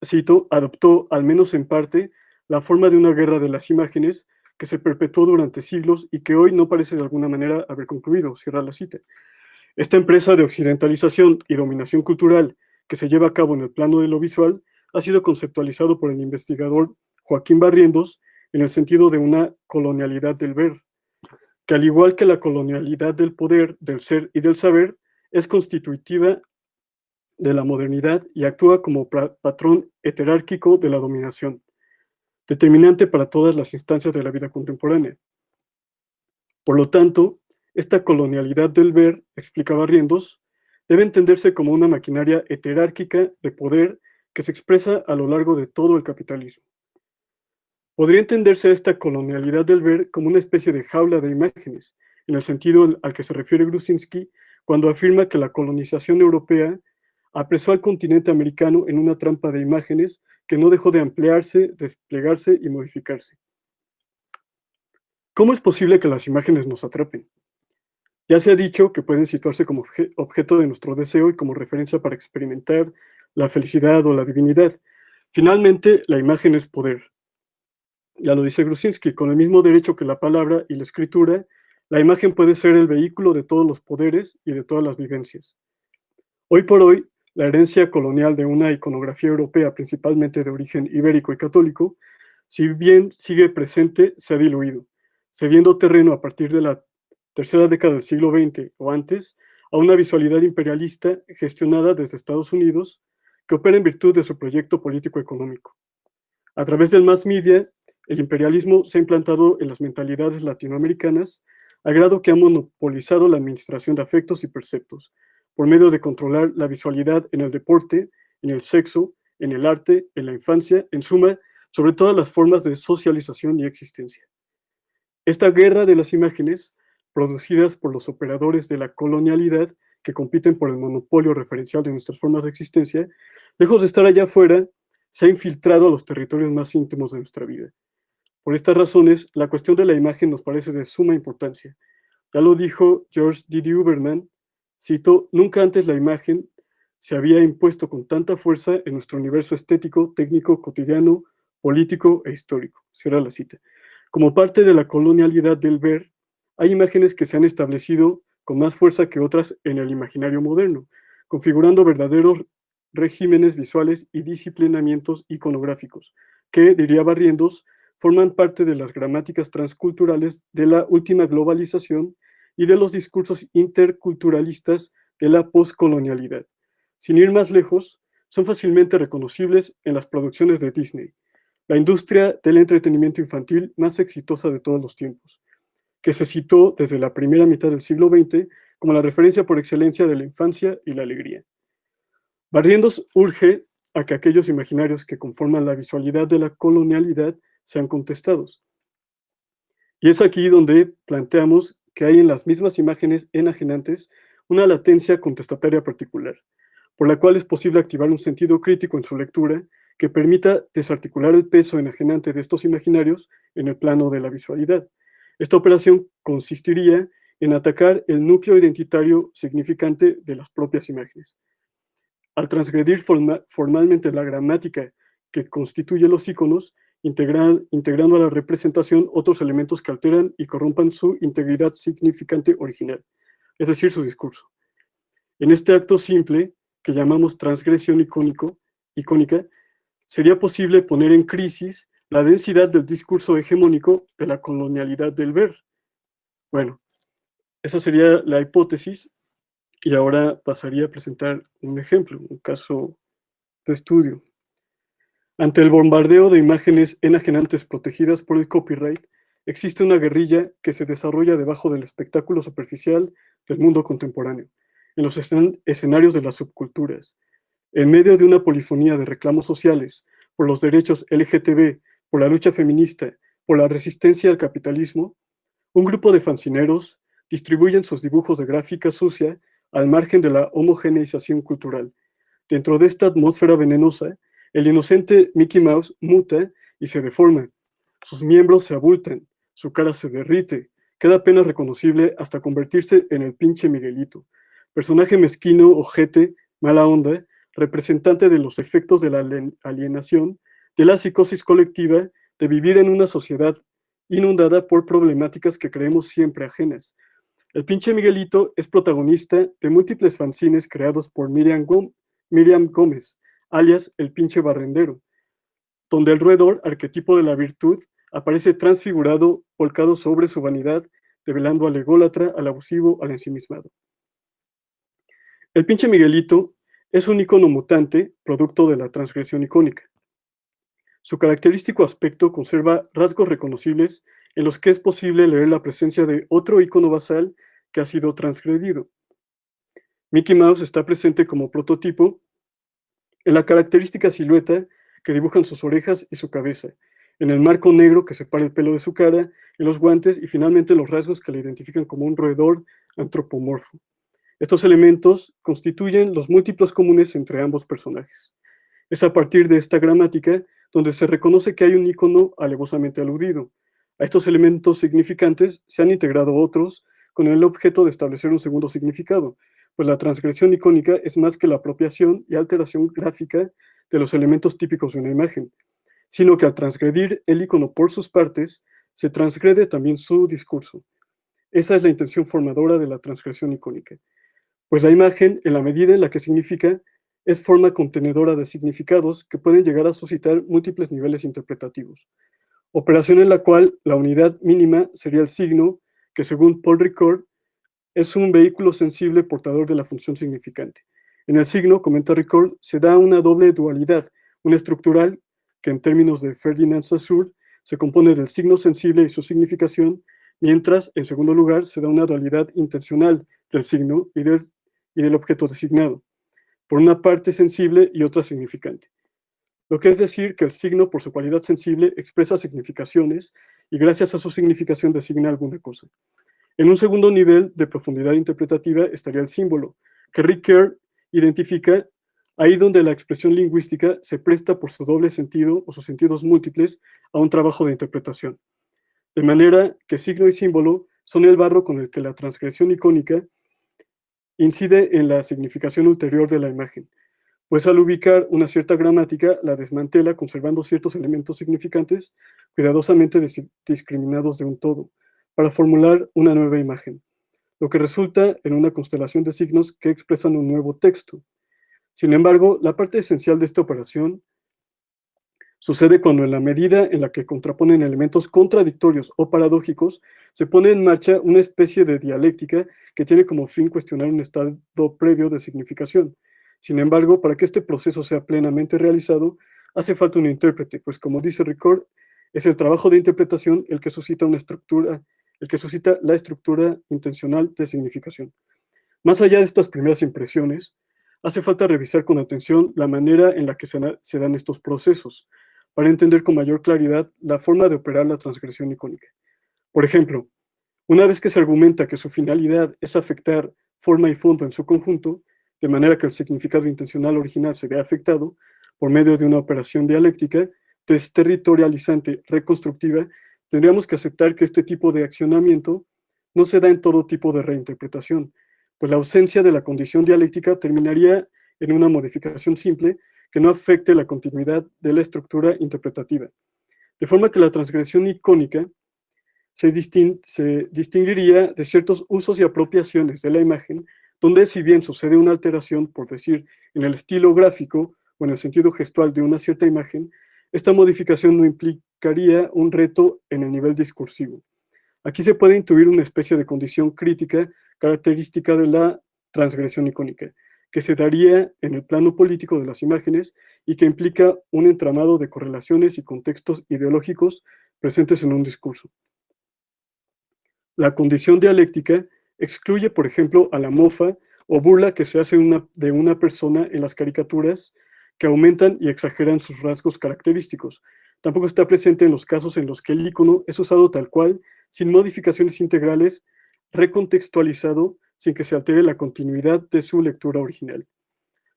cito, adoptó, al menos en parte, la forma de una guerra de las imágenes que se perpetuó durante siglos y que hoy no parece de alguna manera haber concluido, cierra la cita. Esta empresa de occidentalización y dominación cultural que se lleva a cabo en el plano de lo visual ha sido conceptualizado por el investigador Joaquín Barrientos en el sentido de una colonialidad del ver, que al igual que la colonialidad del poder, del ser y del saber, es constitutiva de la modernidad y actúa como patrón heterárquico de la dominación, determinante para todas las instancias de la vida contemporánea. Por lo tanto, esta colonialidad del ver, explica Barrientos, debe entenderse como una maquinaria heterárquica de poder que se expresa a lo largo de todo el capitalismo. Podría entenderse esta colonialidad del ver como una especie de jaula de imágenes, en el sentido al que se refiere Grusinski cuando afirma que la colonización europea apresó al continente americano en una trampa de imágenes que no dejó de ampliarse, desplegarse y modificarse. ¿Cómo es posible que las imágenes nos atrapen? Ya se ha dicho que pueden situarse como objeto de nuestro deseo y como referencia para experimentar la felicidad o la divinidad. Finalmente, la imagen es poder. Ya lo dice Grusinski, con el mismo derecho que la palabra y la escritura, la imagen puede ser el vehículo de todos los poderes y de todas las vivencias. Hoy por hoy, La herencia colonial de una iconografía europea, principalmente de origen ibérico y católico, si bien sigue presente, se ha diluido, cediendo terreno a partir de la tercera década del siglo XX o antes a una visualidad imperialista gestionada desde Estados Unidos que opera en virtud de su proyecto político-económico. A través del mass media, el imperialismo se ha implantado en las mentalidades latinoamericanas a grado que ha monopolizado la administración de afectos y perceptos, por medio de controlar la visualidad en el deporte, en el sexo, en el arte, en la infancia, en suma, sobre todas las formas de socialización y existencia. Esta guerra de las imágenes, producidas por los operadores de la colonialidad que compiten por el monopolio referencial de nuestras formas de existencia, lejos de estar allá afuera, se ha infiltrado a los territorios más íntimos de nuestra vida. Por estas razones, la cuestión de la imagen nos parece de suma importancia. Ya lo dijo George D.D. Uberman, cito, nunca antes la imagen se había impuesto con tanta fuerza en nuestro universo estético, técnico, cotidiano, político e histórico. Cierra la cita. Como parte de la colonialidad del ver, hay imágenes que se han establecido con más fuerza que otras en el imaginario moderno, configurando verdaderos regímenes visuales y disciplinamientos iconográficos, que, diría Barrientos, forman parte de las gramáticas transculturales de la última globalización y de los discursos interculturalistas de la poscolonialidad. Sin ir más lejos, son fácilmente reconocibles en las producciones de Disney, la industria del entretenimiento infantil más exitosa de todos los tiempos, que se citó desde la primera mitad del siglo XX como la referencia por excelencia de la infancia y la alegría. Barrientos urge a que aquellos imaginarios que conforman la visualidad de la colonialidad sean contestados. Y es aquí donde planteamos que hay en las mismas imágenes enajenantes una latencia contestataria particular, por la cual es posible activar un sentido crítico en su lectura que permita desarticular el peso enajenante de estos imaginarios en el plano de la visualidad. Esta operación consistiría en atacar el núcleo identitario significante de las propias imágenes. Al transgredir formalmente la gramática que constituye los íconos, integrando a la representación otros elementos que alteran y corrompan su integridad significante original, es decir, su discurso. En este acto simple, que llamamos transgresión icónica, sería posible poner en crisis la densidad del discurso hegemónico de la colonialidad del ver. Bueno, esa sería la hipótesis, y ahora pasaría a presentar un ejemplo, un caso de estudio. Ante el bombardeo de imágenes enajenantes protegidas por el copyright, existe una guerrilla que se desarrolla debajo del espectáculo superficial del mundo contemporáneo, en los escenarios de las subculturas. En medio de una polifonía de reclamos sociales por los derechos LGTB, por la lucha feminista, por la resistencia al capitalismo, un grupo de fanzineros distribuyen sus dibujos de gráfica sucia al margen de la homogeneización cultural. Dentro de esta atmósfera venenosa, el inocente Mickey Mouse muta y se deforma. Sus miembros se abultan, su cara se derrite, queda apenas reconocible hasta convertirse en el pinche Miguelito, personaje mezquino, ojete, mala onda, representante de los efectos de la alienación, de la psicosis colectiva, de vivir en una sociedad inundada por problemáticas que creemos siempre ajenas. El pinche Miguelito es protagonista de múltiples fanzines creados por Miriam Gómez, alias el pinche barrendero, donde el roedor, arquetipo de la virtud, aparece transfigurado, volcado sobre su vanidad, develando al ególatra, al abusivo, al ensimismado. El pinche Miguelito es un icono mutante, producto de la transgresión icónica. Su característico aspecto conserva rasgos reconocibles en los que es posible leer la presencia de otro icono basal que ha sido transgredido. Mickey Mouse está presente como prototipo en la característica silueta que dibujan sus orejas y su cabeza, en el marco negro que separa el pelo de su cara, en los guantes y finalmente los rasgos que le identifican como un roedor antropomorfo. Estos elementos constituyen los múltiplos comunes entre ambos personajes. Es a partir de esta gramática donde se reconoce que hay un icono alevosamente aludido. A estos elementos significantes se han integrado otros con el objeto de establecer un segundo significado, pues la transgresión icónica es más que la apropiación y alteración gráfica de los elementos típicos de una imagen, sino que al transgredir el icono por sus partes, se transgrede también su discurso. Esa es la intención formadora de la transgresión icónica, pues la imagen, en la medida en la que significa, es forma contenedora de significados que pueden llegar a suscitar múltiples niveles interpretativos. Operación en la cual la unidad mínima sería el signo, que según Paul Ricoeur es un vehículo sensible portador de la función significante. En el signo, comenta Ricoeur, se da una doble dualidad, una estructural, que en términos de Ferdinand Saussure se compone del signo sensible y su significación, mientras, en segundo lugar, se da una dualidad intencional del signo y del objeto designado, por una parte sensible y otra significante. Lo que es decir que el signo, por su cualidad sensible, expresa significaciones y gracias a su significación designa alguna cosa. En un segundo nivel de profundidad interpretativa estaría el símbolo, que Ricoeur identifica ahí donde la expresión lingüística se presta por su doble sentido o sus sentidos múltiples a un trabajo de interpretación. De manera que signo y símbolo son el barro con el que la transgresión icónica incide en la significación ulterior de la imagen, pues al ubicar una cierta gramática la desmantela conservando ciertos elementos significantes cuidadosamente discriminados de un todo, para formular una nueva imagen, lo que resulta en una constelación de signos que expresan un nuevo texto. Sin embargo, la parte esencial de esta operación sucede cuando en la medida en la que contraponen elementos contradictorios o paradójicos, se pone en marcha una especie de dialéctica que tiene como fin cuestionar un estado previo de significación. Sin embargo, para que este proceso sea plenamente realizado, hace falta un intérprete, pues como dice Ricoeur, es el trabajo de interpretación el que suscita la estructura intencional de significación. Más allá de estas primeras impresiones, hace falta revisar con atención la manera en la que se dan estos procesos, para entender con mayor claridad la forma de operar la transgresión icónica. Por ejemplo, una vez que se argumenta que su finalidad es afectar forma y fondo en su conjunto, de manera que el significado intencional original se vea afectado por medio de una operación dialéctica desterritorializante reconstructiva, tendríamos que aceptar que este tipo de accionamiento no se da en todo tipo de reinterpretación, pues la ausencia de la condición dialéctica terminaría en una modificación simple que no afecte la continuidad de la estructura interpretativa. De forma que la transgresión icónica se distinguiría de ciertos usos y apropiaciones de la imagen, donde si bien sucede una alteración, por decir, en el estilo gráfico o en el sentido gestual de una cierta imagen, esta modificación no implicaría un reto en el nivel discursivo. Aquí se puede intuir una especie de condición crítica característica de la transgresión icónica, que se daría en el plano político de las imágenes y que implica un entramado de correlaciones y contextos ideológicos presentes en un discurso. La condición dialéctica excluye, por ejemplo, a la mofa o burla que se hace de una persona en las caricaturas que aumentan y exageran sus rasgos característicos. Tampoco está presente en los casos en los que el icono es usado tal cual, sin modificaciones integrales, recontextualizado, sin que se altere la continuidad de su lectura original.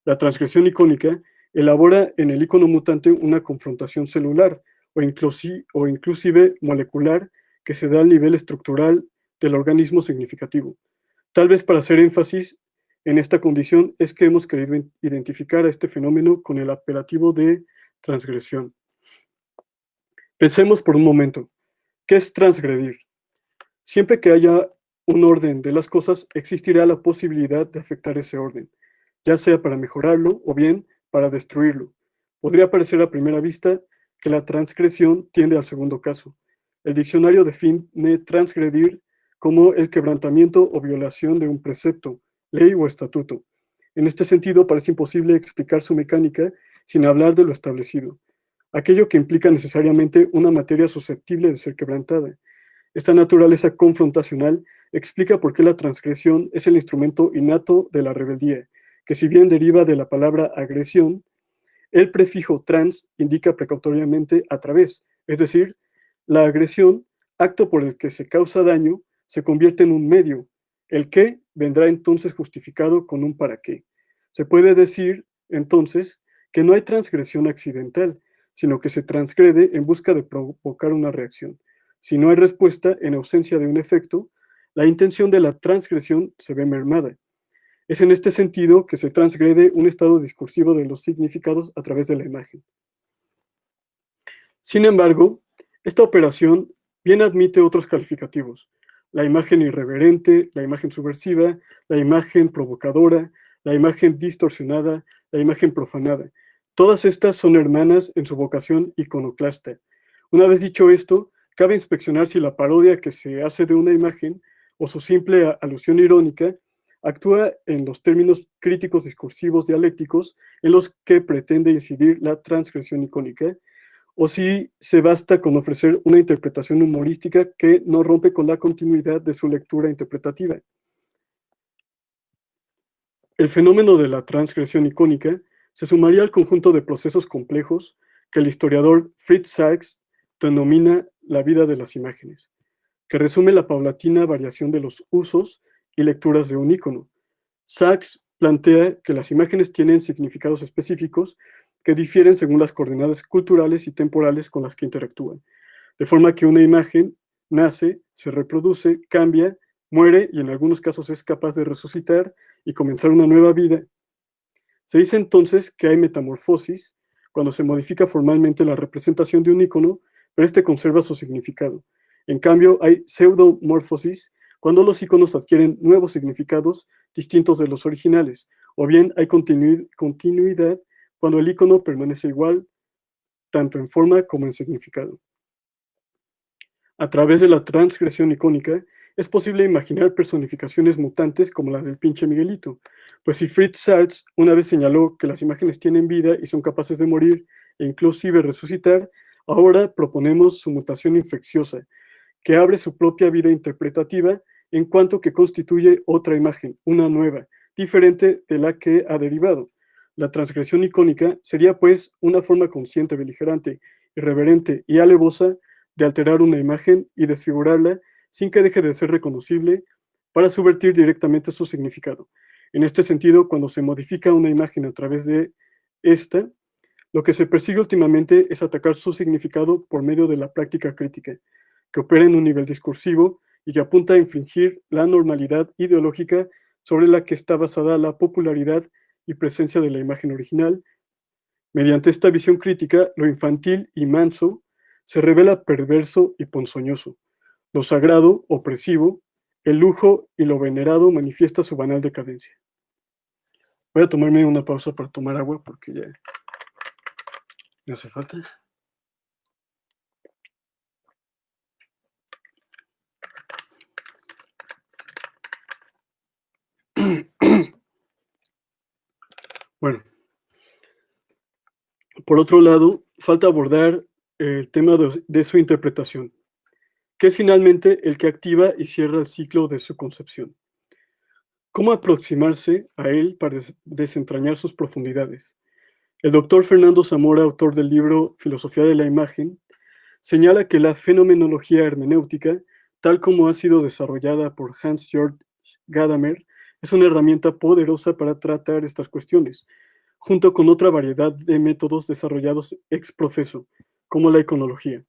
La transgresión icónica elabora en el icono mutante una confrontación celular o inclusive molecular que se da al nivel estructural del organismo significativo. Tal vez para hacer énfasis en esta condición es que hemos querido identificar a este fenómeno con el apelativo de transgresión. Pensemos por un momento, ¿qué es transgredir? Siempre que haya un orden de las cosas, existirá la posibilidad de afectar ese orden, ya sea para mejorarlo o bien para destruirlo. Podría parecer a primera vista que la transgresión tiende al segundo caso. El diccionario define transgredir como el quebrantamiento o violación de un precepto, ley o estatuto. En este sentido, parece imposible explicar su mecánica sin hablar de lo establecido, aquello que implica necesariamente una materia susceptible de ser quebrantada. Esta naturaleza confrontacional explica por qué la transgresión es el instrumento innato de la rebeldía, que si bien deriva de la palabra agresión, el prefijo trans indica precautoriamente a través, es decir, la agresión, acto por el que se causa daño, se convierte en un medio. El qué vendrá entonces justificado con un para qué. Se puede decir, entonces, que no hay transgresión accidental, sino que se transgrede en busca de provocar una reacción. Si no hay respuesta en ausencia de un efecto, la intención de la transgresión se ve mermada. Es en este sentido que se transgrede un estado discursivo de los significados a través de la imagen. Sin embargo, esta operación bien admite otros calificativos: la imagen irreverente, la imagen subversiva, la imagen provocadora, la imagen distorsionada, la imagen profanada. Todas estas son hermanas en su vocación iconoclasta. Una vez dicho esto, cabe inspeccionar si la parodia que se hace de una imagen o su simple alusión irónica actúa en los términos críticos discursivos dialécticos en los que pretende incidir la transgresión icónica, o si se basta con ofrecer una interpretación humorística que no rompe con la continuidad de su lectura interpretativa. El fenómeno de la transgresión icónica se sumaría al conjunto de procesos complejos que el historiador Fritz Sachs denomina la vida de las imágenes, que resume la paulatina variación de los usos y lecturas de un ícono. Sachs plantea que las imágenes tienen significados específicos que difieren según las coordenadas culturales y temporales con las que interactúan, de forma que una imagen nace, se reproduce, cambia, muere y en algunos casos es capaz de resucitar y comenzar una nueva vida. Se dice entonces que hay metamorfosis cuando se modifica formalmente la representación de un ícono, pero este conserva su significado. En cambio, hay pseudomorfosis cuando los íconos adquieren nuevos significados distintos de los originales, o bien hay continuidad cuando el ícono permanece igual, tanto en forma como en significado. A través de la transgresión icónica, es posible imaginar personificaciones mutantes como la del pinche Miguelito, pues si Fritz Sachs una vez señaló que las imágenes tienen vida y son capaces de morir e inclusive resucitar, ahora proponemos su mutación infecciosa, que abre su propia vida interpretativa en cuanto que constituye otra imagen, una nueva, diferente de la que ha derivado. La transgresión icónica sería, pues, una forma consciente, beligerante, irreverente y alevosa de alterar una imagen y desfigurarla sin que deje de ser reconocible para subvertir directamente su significado. En este sentido, cuando se modifica una imagen a través de esta, lo que se persigue últimamente es atacar su significado por medio de la práctica crítica, que opera en un nivel discursivo y que apunta a infringir la normalidad ideológica sobre la que está basada la popularidad y presencia de la imagen original. Mediante esta visión crítica, lo infantil y manso se revela perverso y ponzoñoso. Lo sagrado, opresivo, el lujo y lo venerado manifiesta su banal decadencia. Voy a tomarme una pausa para tomar agua porque ya me hace falta. Bueno, por otro lado, falta abordar el tema de su interpretación, que es finalmente el que activa y cierra el ciclo de su concepción. ¿Cómo aproximarse a él para desentrañar sus profundidades? El doctor Fernando Zamora, autor del libro Filosofía de la Imagen, señala que la fenomenología hermenéutica, tal como ha sido desarrollada por Hans-Georg Gadamer, es una herramienta poderosa para tratar estas cuestiones, junto con otra variedad de métodos desarrollados ex profeso, como la iconología.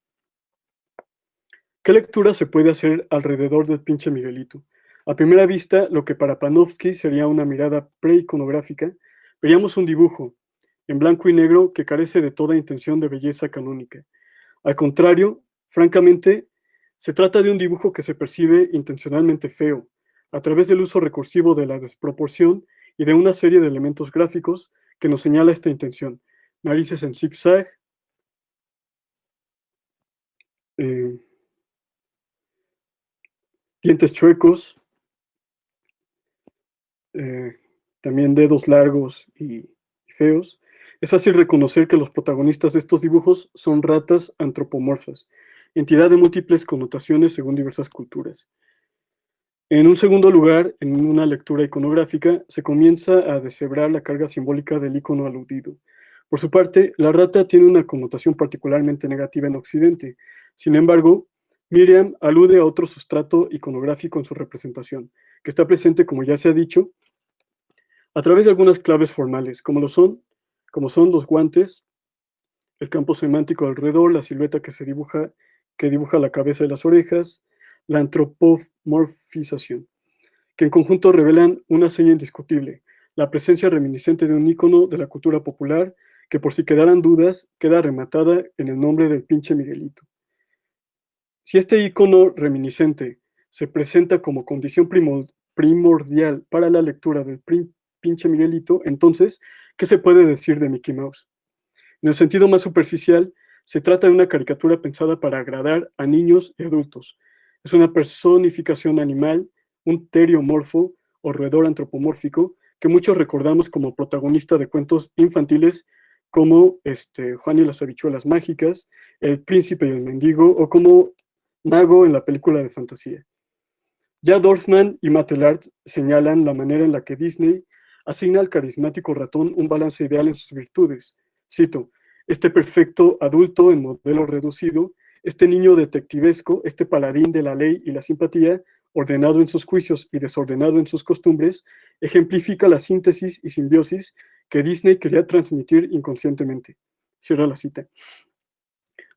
¿Qué lectura se puede hacer alrededor del pinche Miguelito? A primera vista, lo que para Panofsky sería una mirada preiconográfica, veríamos un dibujo en blanco y negro que carece de toda intención de belleza canónica. Al contrario, francamente, se trata de un dibujo que se percibe intencionalmente feo, a través del uso recursivo de la desproporción y de una serie de elementos gráficos que nos señala esta intención. Narices en zigzag, dientes chuecos, también dedos largos y feos. Es fácil reconocer que los protagonistas de estos dibujos son ratas antropomorfas, entidad de múltiples connotaciones según diversas culturas. En un segundo lugar, en una lectura iconográfica, se comienza a deshebrar la carga simbólica del icono aludido. Por su parte, la rata tiene una connotación particularmente negativa en Occidente. Sin embargo, Miriam alude a otro sustrato iconográfico en su representación, que está presente, como ya se ha dicho, a través de algunas claves formales, como son los guantes, el campo semántico alrededor, la silueta que dibuja la cabeza y las orejas, la antropomorfización, que en conjunto revelan una seña indiscutible, la presencia reminiscente de un ícono de la cultura popular que, por si quedaran dudas, queda rematada en el nombre del pinche Miguelito. Si este ícono reminiscente se presenta como condición primordial para la lectura del pinche Miguelito, entonces, ¿qué se puede decir de Mickey Mouse? En el sentido más superficial, se trata de una caricatura pensada para agradar a niños y adultos. Es una personificación animal, un teriomorfo o roedor antropomórfico que muchos recordamos como protagonista de cuentos infantiles como Juan y las habichuelas mágicas, El príncipe y el mendigo o como Mago en la película de fantasía. Ya Dorfman y Matelart señalan la manera en la que Disney asigna al carismático ratón un balance ideal en sus virtudes. Cito, este perfecto adulto en modelo reducido, este niño detectivesco, este paladín de la ley y la simpatía, ordenado en sus juicios y desordenado en sus costumbres, ejemplifica la síntesis y simbiosis que Disney quería transmitir inconscientemente. Cierra la cita.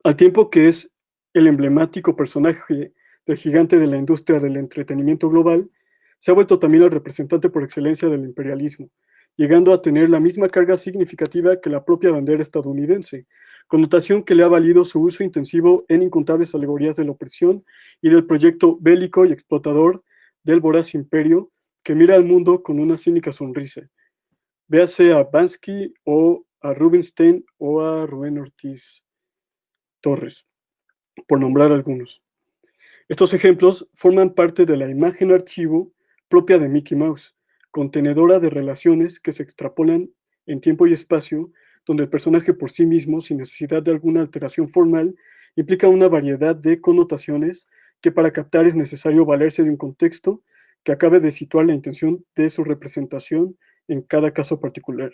Al tiempo que es el emblemático personaje del gigante de la industria del entretenimiento global, se ha vuelto también el representante por excelencia del imperialismo, llegando a tener la misma carga significativa que la propia bandera estadounidense, connotación que le ha valido su uso intensivo en incontables alegorías de la opresión y del proyecto bélico y explotador del voraz imperio que mira al mundo con una cínica sonrisa. Véase a Bansky o a Rubinstein o a Rubén Ortiz Torres, por nombrar algunos. Estos ejemplos forman parte de la imagen archivo propia de Mickey Mouse, contenedora de relaciones que se extrapolan en tiempo y espacio, donde el personaje por sí mismo, sin necesidad de alguna alteración formal, implica una variedad de connotaciones que para captar es necesario valerse de un contexto que acabe de situar la intención de su representación en cada caso particular.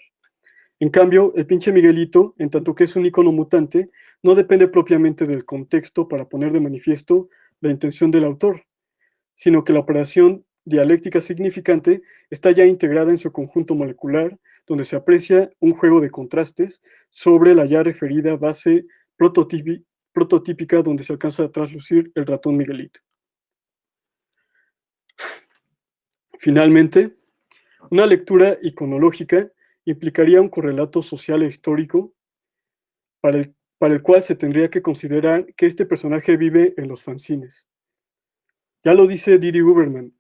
En cambio, el pinche Miguelito, en tanto que es un icono mutante, no depende propiamente del contexto para poner de manifiesto la intención del autor, sino que la operación dialéctica significante está ya integrada en su conjunto molecular, donde se aprecia un juego de contrastes sobre la ya referida base prototípica donde se alcanza a traslucir el ratón Miguelito. Finalmente, una lectura iconológica implicaría un correlato social e histórico para el cual se tendría que considerar que este personaje vive en los fanzines. Ya lo dice Didi Huberman,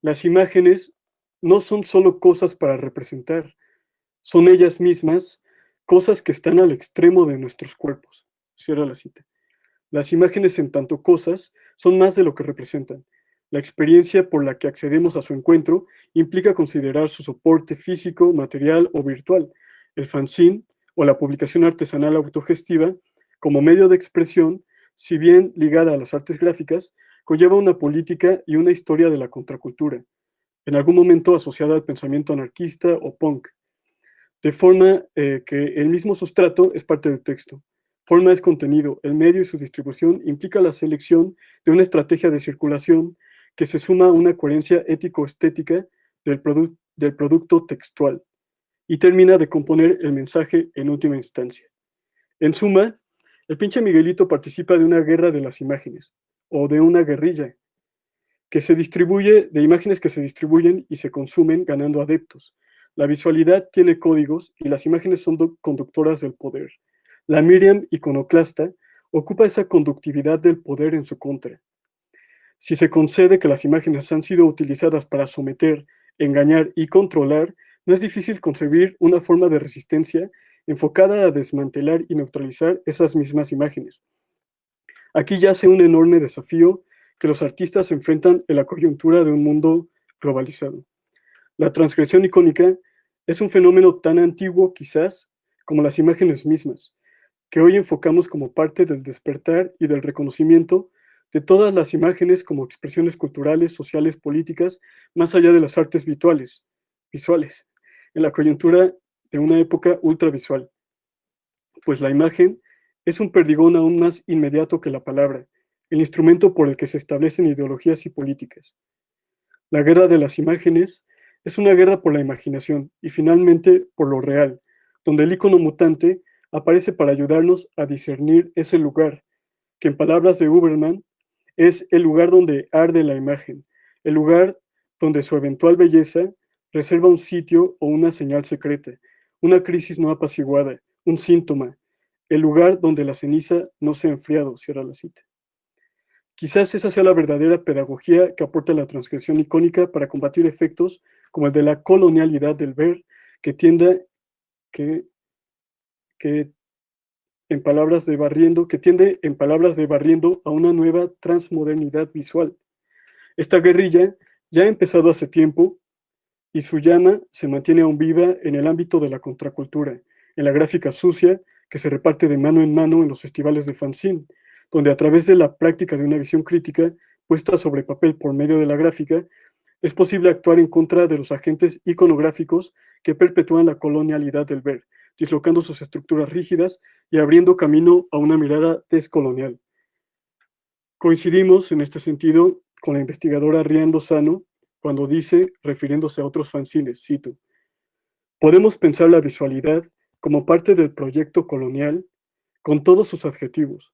las imágenes no son solo cosas para representar, son ellas mismas cosas que están al extremo de nuestros cuerpos. Cierra la cita. Las imágenes en tanto cosas son más de lo que representan. La experiencia por la que accedemos a su encuentro implica considerar su soporte físico, material o virtual, el fanzine o la publicación artesanal autogestiva como medio de expresión, si bien ligada a las artes gráficas, conlleva una política y una historia de la contracultura, en algún momento asociada al pensamiento anarquista o punk, de forma que el mismo sustrato es parte del texto. Forma es contenido, el medio y su distribución implica la selección de una estrategia de circulación que se suma a una coherencia ético-estética del producto textual y termina de componer el mensaje en última instancia. En suma, el pinche Miguelito participa de una guerra de las imágenes, o de una guerrilla, que se distribuye, de imágenes que se distribuyen y se consumen ganando adeptos. La visualidad tiene códigos y las imágenes son conductoras del poder. La Miriam iconoclasta ocupa esa conductividad del poder en su contra. Si se concede que las imágenes han sido utilizadas para someter, engañar y controlar, no es difícil concebir una forma de resistencia enfocada a desmantelar y neutralizar esas mismas imágenes. Aquí yace un enorme desafío que los artistas enfrentan en la coyuntura de un mundo globalizado. La transgresión icónica es un fenómeno tan antiguo, quizás, como las imágenes mismas, que hoy enfocamos como parte del despertar y del reconocimiento de todas las imágenes como expresiones culturales, sociales, políticas, más allá de las artes visuales, en la coyuntura de una época ultravisual. Pues la imagen es un perdigón aún más inmediato que la palabra, el instrumento por el que se establecen ideologías y políticas. La guerra de las imágenes es una guerra por la imaginación y finalmente por lo real, donde el icono mutante aparece para ayudarnos a discernir ese lugar, que en palabras de Huberman es el lugar donde arde la imagen, el lugar donde su eventual belleza reserva un sitio o una señal secreta, una crisis no apaciguada, un síntoma, el lugar donde la ceniza no se ha enfriado, cierra la cita. Quizás esa sea la verdadera pedagogía que aporta la transgresión icónica para combatir efectos como el de la colonialidad del ver, que tiende que, que en palabras de Barriendo, que tiende, en palabras de Barriendo, a una nueva transmodernidad visual. Esta guerrilla ya ha empezado hace tiempo y su llama se mantiene aún viva en el ámbito de la contracultura, en la gráfica sucia que se reparte de mano en mano en los festivales de fanzine, donde a través de la práctica de una visión crítica puesta sobre papel por medio de la gráfica, es posible actuar en contra de los agentes iconográficos que perpetúan la colonialidad del ver, dislocando sus estructuras rígidas y abriendo camino a una mirada descolonial. Coincidimos en este sentido con la investigadora Rian Lozano cuando dice, refiriéndose a otros fanzines, cito, podemos pensar la visualidad como parte del proyecto colonial con todos sus adjetivos,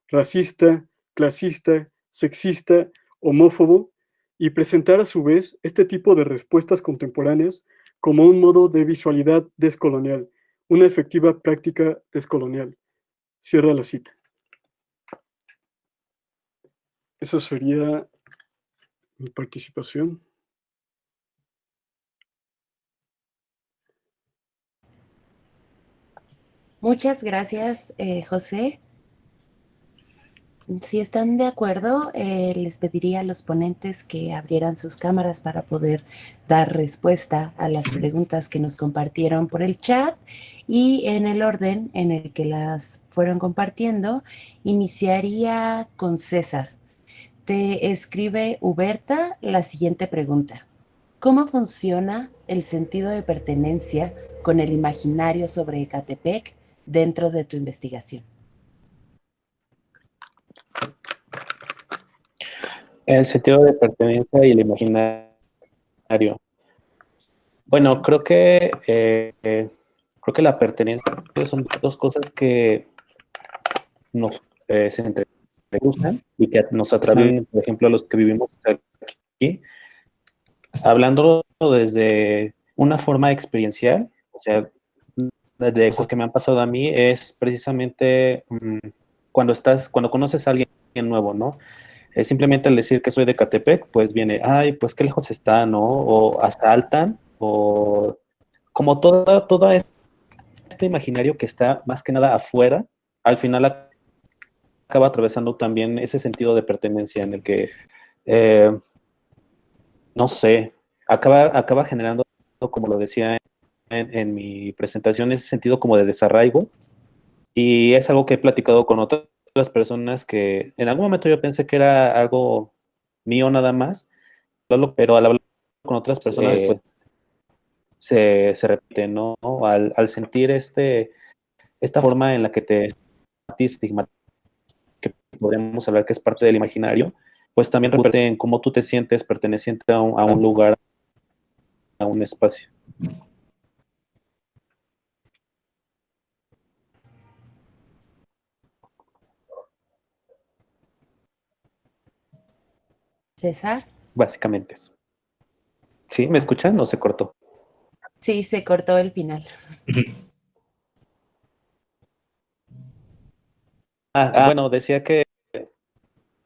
racista, clasista, sexista, homófobo, y presentar a su vez este tipo de respuestas contemporáneas como un modo de visualidad descolonial, una efectiva práctica descolonial. Cierra la cita. Esa sería mi participación. Muchas gracias, José. Si están de acuerdo, les pediría a los ponentes que abrieran sus cámaras para poder dar respuesta a las preguntas que nos compartieron por el chat y en el orden en el que las fueron compartiendo, iniciaría con César. Te escribe Huberta la siguiente pregunta. ¿Cómo funciona el sentido de pertenencia con el imaginario sobre Ecatepec dentro de tu investigación? El sentido de pertenencia y el imaginario. Bueno, creo que la pertenencia son dos cosas que nos se entrecruzan y que nos atraviesan, por ejemplo, a los que vivimos aquí, hablando desde una forma experiencial, o sea, de cosas que me han pasado a mí, es precisamente cuando conoces a alguien nuevo, ¿no? Simplemente al decir que soy de Ecatepec, pues viene, ay, pues qué lejos está, ¿no? O asaltan, o como todo este imaginario que está más que nada afuera, al final acaba atravesando también ese sentido de pertenencia en el que, no sé, acaba generando, como lo decía en mi presentación, ese sentido como de desarraigo, y es algo que he platicado con otras personas que en algún momento yo pensé que era algo mío nada más, pero al hablar con otras personas pues se repite, ¿no? Al sentir esta forma en la que te estigmatizas, que podríamos hablar que es parte del imaginario, pues también repite en cómo tú te sientes perteneciente a un lugar, a un espacio. César. Básicamente eso. ¿Sí? ¿Me escuchan o se cortó? Sí, se cortó el final. Bueno, decía que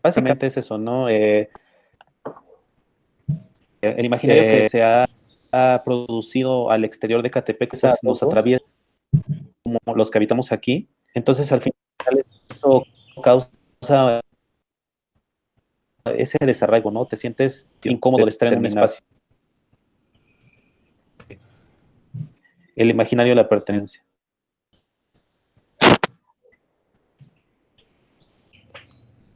básicamente es eso, ¿no? El imaginario que se ha producido al exterior de Ecatepec pues, nos atraviesa como los que habitamos aquí. Entonces, al final, eso causa ese desarraigo, ¿no? Te sientes incómodo de estar en un espacio. El imaginario de la pertenencia.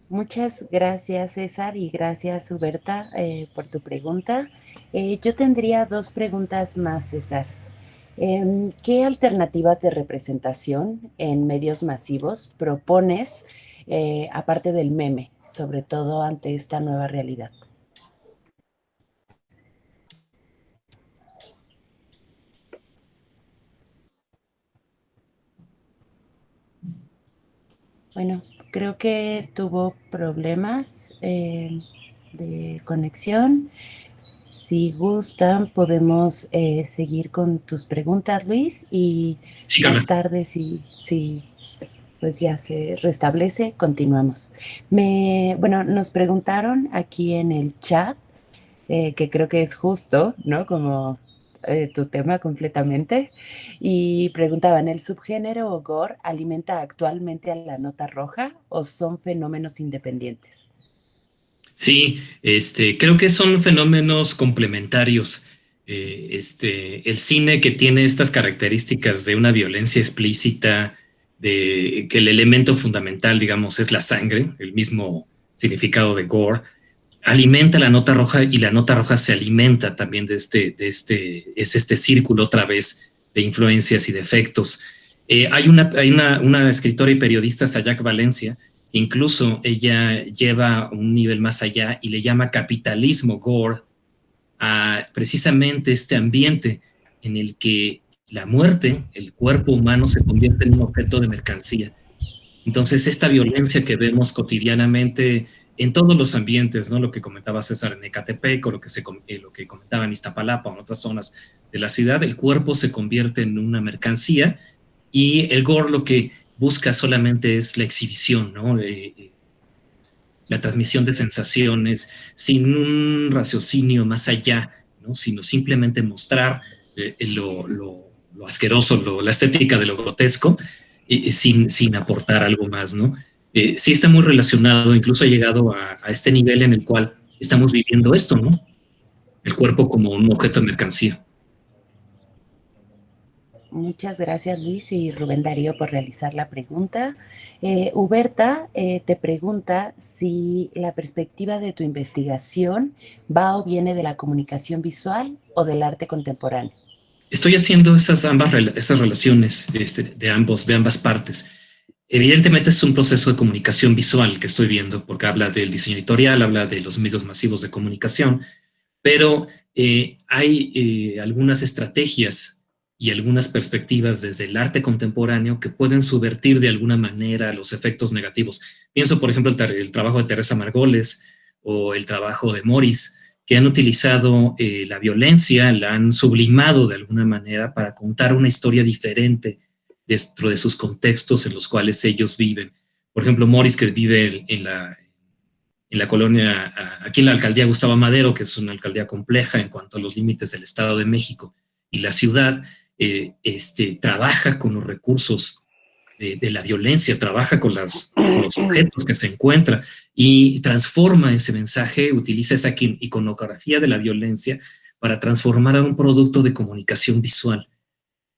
Muchas gracias, César, y gracias, Huberta, por tu pregunta. Yo tendría dos preguntas más, César. ¿Qué alternativas de representación en medios masivos propones, aparte del meme, sobre todo ante esta nueva realidad? Bueno, creo que tuvo problemas de conexión. Si gustan, podemos seguir con tus preguntas, Luis, y Sí, más Carla. tarde, si pues ya se restablece, continuamos. Bueno, nos preguntaron aquí en el chat, que creo que es justo, ¿no? Como tu tema completamente. Y preguntaban, ¿el subgénero gore alimenta actualmente a la nota roja o son fenómenos independientes? Sí, creo que son fenómenos complementarios. El cine que tiene estas características de una violencia explícita, de que el elemento fundamental, digamos, es la sangre, el mismo significado de gore, alimenta la nota roja y la nota roja se alimenta también es este círculo otra vez de influencias y de efectos. Hay una escritora y periodista, Sayak Valencia, que incluso ella lleva un nivel más allá y le llama capitalismo gore a precisamente este ambiente en el que la muerte, el cuerpo humano se convierte en un objeto de mercancía. Entonces, esta violencia que vemos cotidianamente en todos los ambientes, ¿no? Lo que comentaba César en Ecatepec, o lo que comentaba en Iztapalapa o en otras zonas de la ciudad, el cuerpo se convierte en una mercancía y el gore lo que busca solamente es la exhibición, ¿no? La transmisión de sensaciones sin un raciocinio más allá, ¿no? Sino simplemente mostrar lo asqueroso, la estética de lo grotesco, sin aportar algo más, ¿no? Sí está muy relacionado, incluso ha llegado a este nivel en el cual estamos viviendo esto, ¿no? El cuerpo como un objeto de mercancía. Muchas gracias Luis y Rubén Darío por realizar la pregunta. Huberta te pregunta si la perspectiva de tu investigación va o viene de la comunicación visual o del arte contemporáneo. Estoy haciendo esas relaciones de ambas partes. Evidentemente es un proceso de comunicación visual que estoy viendo, porque habla del diseño editorial, habla de los medios masivos de comunicación, pero hay algunas estrategias y algunas perspectivas desde el arte contemporáneo que pueden subvertir de alguna manera los efectos negativos. Pienso, por ejemplo, el trabajo de Teresa Margoles o el trabajo de Morris, que han utilizado la violencia, la han sublimado de alguna manera para contar una historia diferente dentro de sus contextos en los cuales ellos viven. Por ejemplo, Morris, que vive en la colonia, aquí en la alcaldía Gustavo Madero, que es una alcaldía compleja en cuanto a los límites del Estado de México y la ciudad, trabaja con los recursos de la violencia, trabaja con los objetos que se encuentra y transforma ese mensaje, utiliza esa iconografía de la violencia para transformar a un producto de comunicación visual.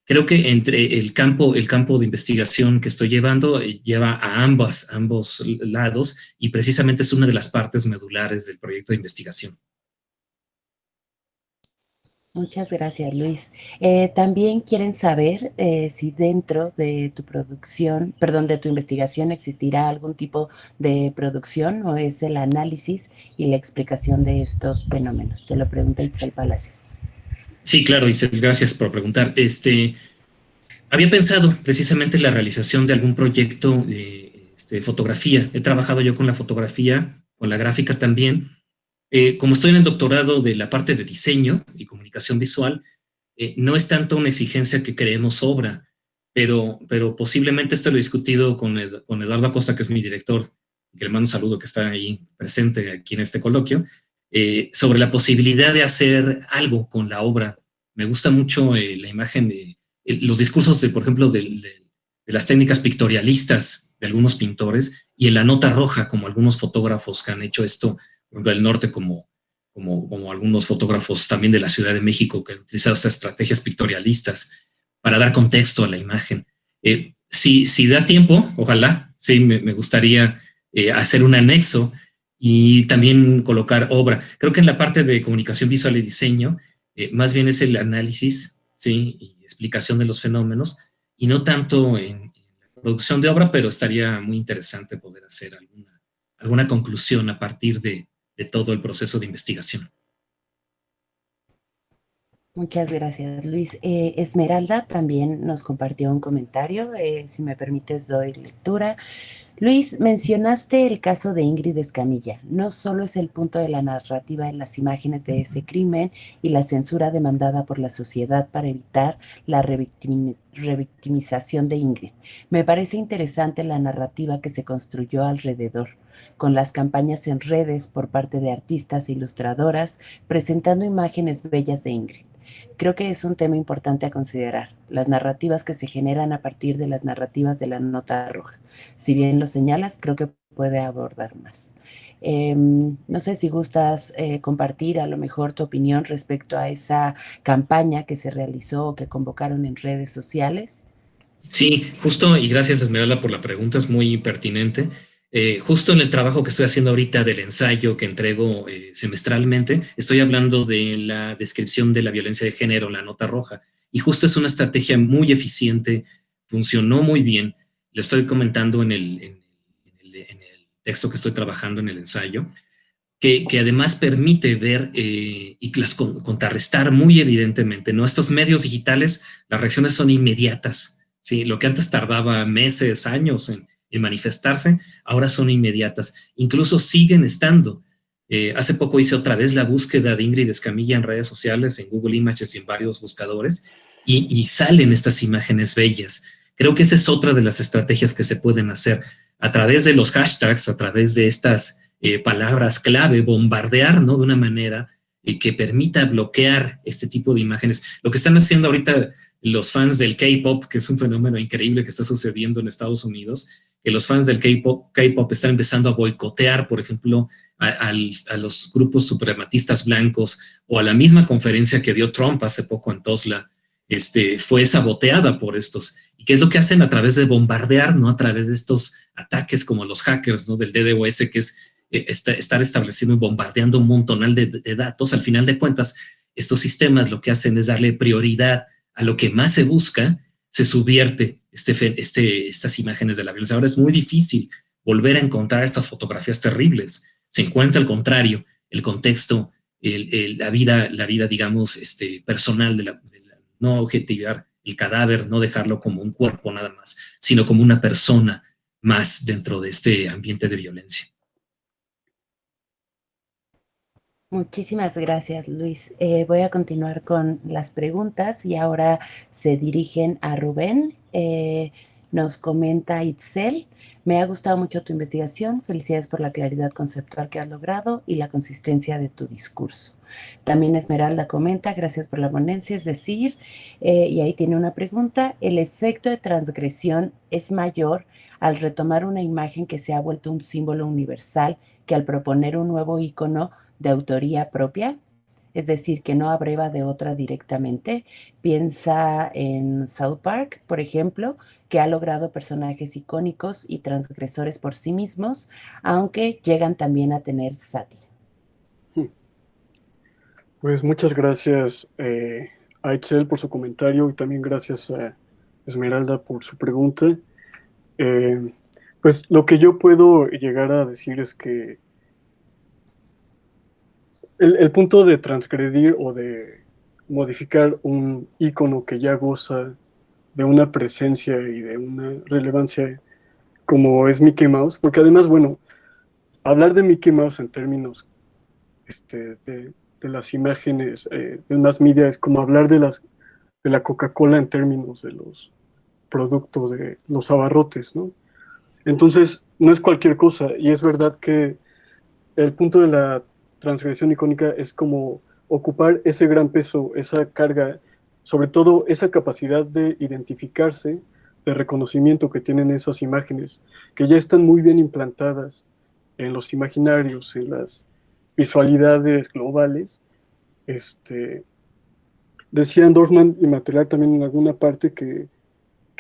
Creo que entre el campo de investigación que estoy llevando lleva a ambos lados y precisamente es una de las partes medulares del proyecto de investigación. Muchas gracias, Luis. También quieren saber si dentro de tu producción, perdón, de tu investigación existirá algún tipo de producción o es el análisis y la explicación de estos fenómenos. Te lo pregunta Itzel Palacios. Sí, claro, Isel, gracias por preguntar. Había pensado precisamente en la realización de algún proyecto de fotografía. He trabajado yo con la fotografía, con la gráfica también. Como estoy en el doctorado de la parte de diseño y comunicación visual, no es tanto una exigencia que creemos obra, pero posiblemente esto lo he discutido con Eduardo Acosta, que es mi director, que le mando un saludo, que está ahí presente aquí en este coloquio, sobre la posibilidad de hacer algo con la obra. Me gusta mucho la imagen de los discursos, por ejemplo, de las técnicas pictorialistas de algunos pintores y en la nota roja, como algunos fotógrafos que han hecho esto del norte, como algunos fotógrafos también de la Ciudad de México que han utilizado estas estrategias pictorialistas para dar contexto a la imagen. Si da tiempo, ojalá, sí, me gustaría hacer un anexo y también colocar obra. Creo que en la parte de comunicación visual y diseño, más bien es el análisis, sí, y explicación de los fenómenos, y no tanto en la producción de obra, pero estaría muy interesante poder hacer alguna conclusión a partir de todo el proceso de investigación. Muchas gracias, Luis. Esmeralda también nos compartió un comentario. Si me permites, doy lectura. Luis, mencionaste el caso de Ingrid Escamilla. No solo es el punto de la narrativa en las imágenes de ese crimen y la censura demandada por la sociedad para evitar la revictimización de Ingrid. Me parece interesante la narrativa que se construyó alrededor, con las campañas en redes por parte de artistas e ilustradoras presentando imágenes bellas de Ingrid. Creo que es un tema importante a considerar, las narrativas que se generan a partir de las narrativas de la nota roja. Si bien lo señalas, creo que puede abordar más. No sé si gustas compartir a lo mejor tu opinión respecto a esa campaña que se realizó, que convocaron en redes sociales. Sí, justo, y gracias Esmeralda por la pregunta, es muy pertinente. Justo en el trabajo que estoy haciendo ahorita del ensayo que entrego semestralmente, estoy hablando de la descripción de la violencia de género en la nota roja. Y justo es una estrategia muy eficiente, funcionó muy bien. Lo estoy comentando en el texto que estoy trabajando en el ensayo, que además permite ver y contrarrestar muy evidentemente, ¿no? Estos medios digitales, las reacciones son inmediatas, ¿sí? Lo que antes tardaba meses, años en manifestarse, ahora son inmediatas. Incluso siguen estando. Hace poco hice otra vez la búsqueda de Ingrid Escamilla en redes sociales, en Google Images y en varios buscadores, y salen estas imágenes bellas. Creo que esa es otra de las estrategias que se pueden hacer a través de los hashtags, a través de estas palabras clave, bombardear, ¿no? De una manera que permita bloquear este tipo de imágenes. Lo que están haciendo ahorita los fans del K-pop, que es un fenómeno increíble que está sucediendo en Estados Unidos, que los fans del K-pop están empezando a boicotear, por ejemplo, a los grupos suprematistas blancos o a la misma conferencia que dio Trump hace poco en Tulsa, fue saboteada por estos. ¿Y qué es lo que hacen? A través de bombardear, ¿no? A través de estos ataques como los hackers, ¿no? Del DDoS, que es estar estableciendo y bombardeando un montonal de datos. Al final de cuentas, estos sistemas lo que hacen es darle prioridad a lo que más se busca, se subvierte estas imágenes de la violencia. Ahora es muy difícil volver a encontrar estas fotografías terribles. Se encuentra al contrario, el contexto, la vida, digamos, personal de no objetivar el cadáver, no dejarlo como un cuerpo nada más, sino como una persona más dentro de este ambiente de violencia. Muchísimas gracias, Luis. Voy a continuar con las preguntas y ahora se dirigen a Rubén. Nos comenta Itzel, me ha gustado mucho tu investigación, felicidades por la claridad conceptual que has logrado y la consistencia de tu discurso. También Esmeralda comenta, gracias por la ponencia, es decir, y ahí tiene una pregunta, ¿el efecto de transgresión es mayor al retomar una imagen que se ha vuelto un símbolo universal que al proponer un nuevo icono de autoría propia? Es decir, que no abreva de otra directamente. Piensa en South Park, por ejemplo, que ha logrado personajes icónicos y transgresores por sí mismos, aunque llegan también a tener sátira. Pues muchas gracias a Itzel por su comentario y también gracias a Esmeralda por su pregunta. Pues lo que yo puedo llegar a decir es que el punto de transgredir o de modificar un icono que ya goza de una presencia y de una relevancia como es Mickey Mouse, porque además, bueno, hablar de Mickey Mouse en términos de las imágenes de más media es como hablar de la Coca-Cola en términos de los productos, de los abarrotes, ¿no? Entonces, no es cualquier cosa, y es verdad que el punto de la transgresión icónica es como ocupar ese gran peso, esa carga, sobre todo esa capacidad de identificarse, de reconocimiento que tienen esas imágenes, que ya están muy bien implantadas en los imaginarios, en las visualidades globales. Decía Dorfman y Matelar también en alguna parte que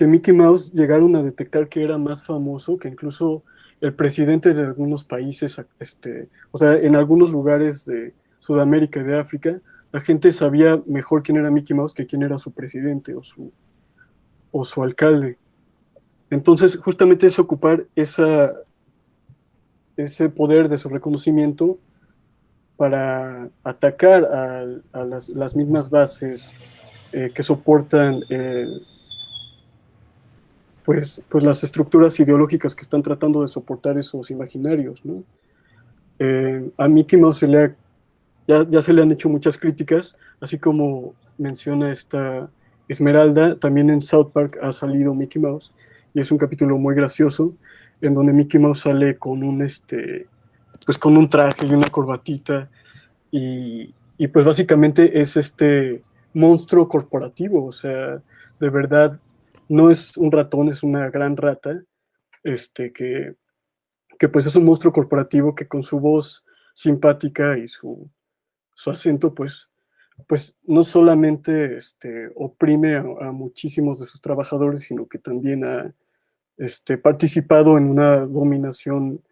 Mickey Mouse llegaron a detectar que era más famoso que incluso el presidente de algunos países, o sea, en algunos lugares de Sudamérica y de África, la gente sabía mejor quién era Mickey Mouse que quién era su presidente o su alcalde. Entonces, justamente es ocupar ese poder de su reconocimiento para atacar a las mismas bases que soportan pues las estructuras ideológicas que están tratando de soportar esos imaginarios, ¿no? A Mickey Mouse ya se le han hecho muchas críticas, así como menciona esta Esmeralda, también en South Park ha salido Mickey Mouse, y es un capítulo muy gracioso, en donde Mickey Mouse sale con pues con un traje y una corbatita, y pues básicamente es monstruo corporativo, o sea, de verdad, no es un ratón, es una gran rata, que pues es un monstruo corporativo que con su voz simpática y su acento, pues no solamente oprime a muchísimos de sus trabajadores, sino que también ha participado en una dominación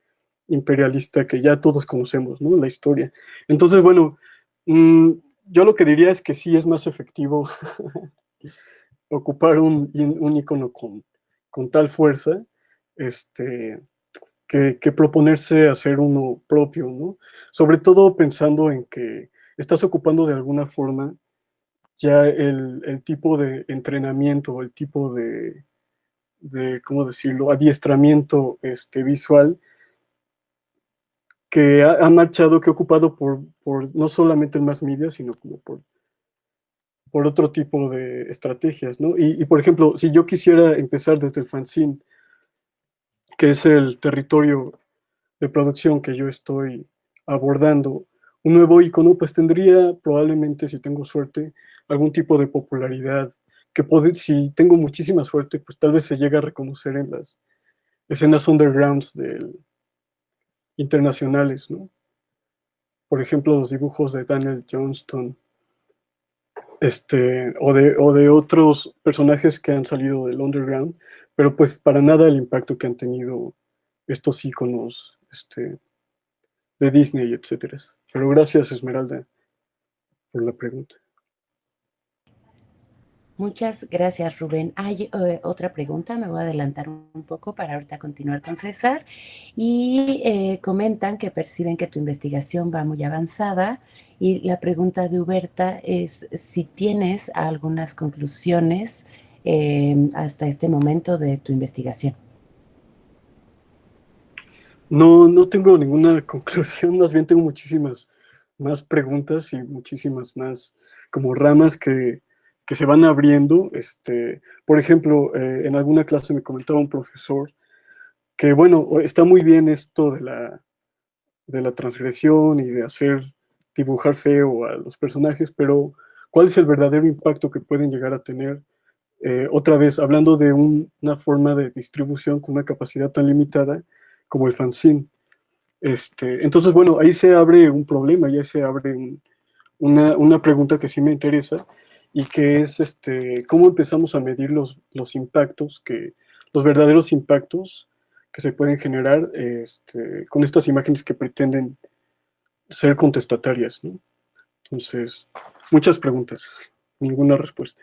imperialista que ya todos conocemos, ¿no? La historia. Entonces, bueno, yo lo que diría es que sí es más efectivo ocupar un icono con tal fuerza, que proponerse hacer uno propio, ¿no? Sobre todo pensando en que estás ocupando de alguna forma ya el tipo de entrenamiento, el tipo ¿cómo decirlo?, adiestramiento visual que ha marchado, que ha ocupado por no solamente el mass media, sino como por otro tipo de estrategias, ¿no? Y, por ejemplo, si yo quisiera empezar desde el fanzine, que es el territorio de producción que yo estoy abordando, un nuevo icono, pues tendría probablemente, si tengo suerte, algún tipo de popularidad, que si tengo muchísima suerte, pues tal vez se llega a reconocer en las escenas undergrounds internacionales, ¿no? Por ejemplo, los dibujos de Daniel Johnston, o de otros personajes que han salido del underground, pero pues para nada el impacto que han tenido estos iconos de Disney, etcétera. Pero gracias, Esmeralda, por la pregunta. Muchas gracias, Rubén. Hay otra pregunta, me voy a adelantar un poco para ahorita continuar con César. Y comentan que perciben que tu investigación va muy avanzada y la pregunta de Huberta es si tienes algunas conclusiones hasta este momento de tu investigación. No tengo ninguna conclusión, más bien tengo muchísimas más preguntas y muchísimas más como ramas que se van abriendo. Por ejemplo, en alguna clase me comentaba un profesor que, bueno, está muy bien esto de la transgresión y de dibujar feo a los personajes, pero ¿cuál es el verdadero impacto que pueden llegar a tener? Otra vez, hablando de una forma de distribución con una capacidad tan limitada como el fanzine. Entonces, bueno, ahí se abre un problema, ya se abre una pregunta que sí me interesa y que es cómo empezamos a medir los impactos, los verdaderos impactos que se pueden generar con estas imágenes que pretenden ser contestatarias, ¿no? Entonces, muchas preguntas, ninguna respuesta.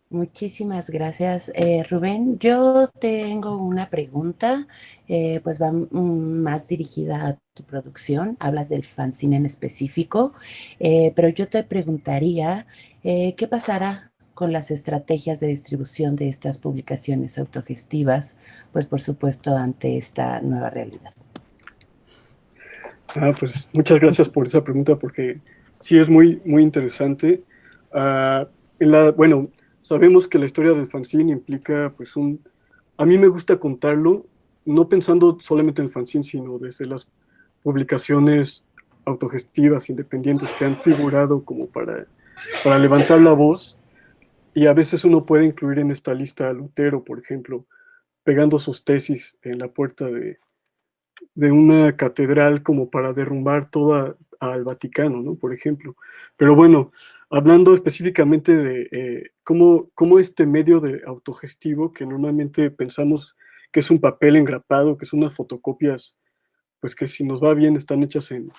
Muchísimas gracias, Rubén. Yo tengo una pregunta, pues va más dirigida a tu producción. Hablas del fanzine en específico, pero yo te preguntaría, ¿qué pasará con las estrategias de distribución de estas publicaciones autogestivas? Pues por supuesto, ante esta nueva realidad. Pues muchas gracias por esa pregunta porque sí es muy, muy interesante. Bueno, sabemos que la historia del fanzine implica pues a mí me gusta contarlo, no pensando solamente en el fanzine, sino desde las publicaciones autogestivas, independientes que han figurado como para levantar la voz, y a veces uno puede incluir en esta lista a Lutero, por ejemplo, pegando sus tesis en la puerta de una catedral como para derrumbar toda al Vaticano, ¿no? Por ejemplo. Pero bueno, hablando específicamente de cómo este medio de autogestivo, que normalmente pensamos que es un papel engrapado, que son unas fotocopias, pues que si nos va bien están hechas en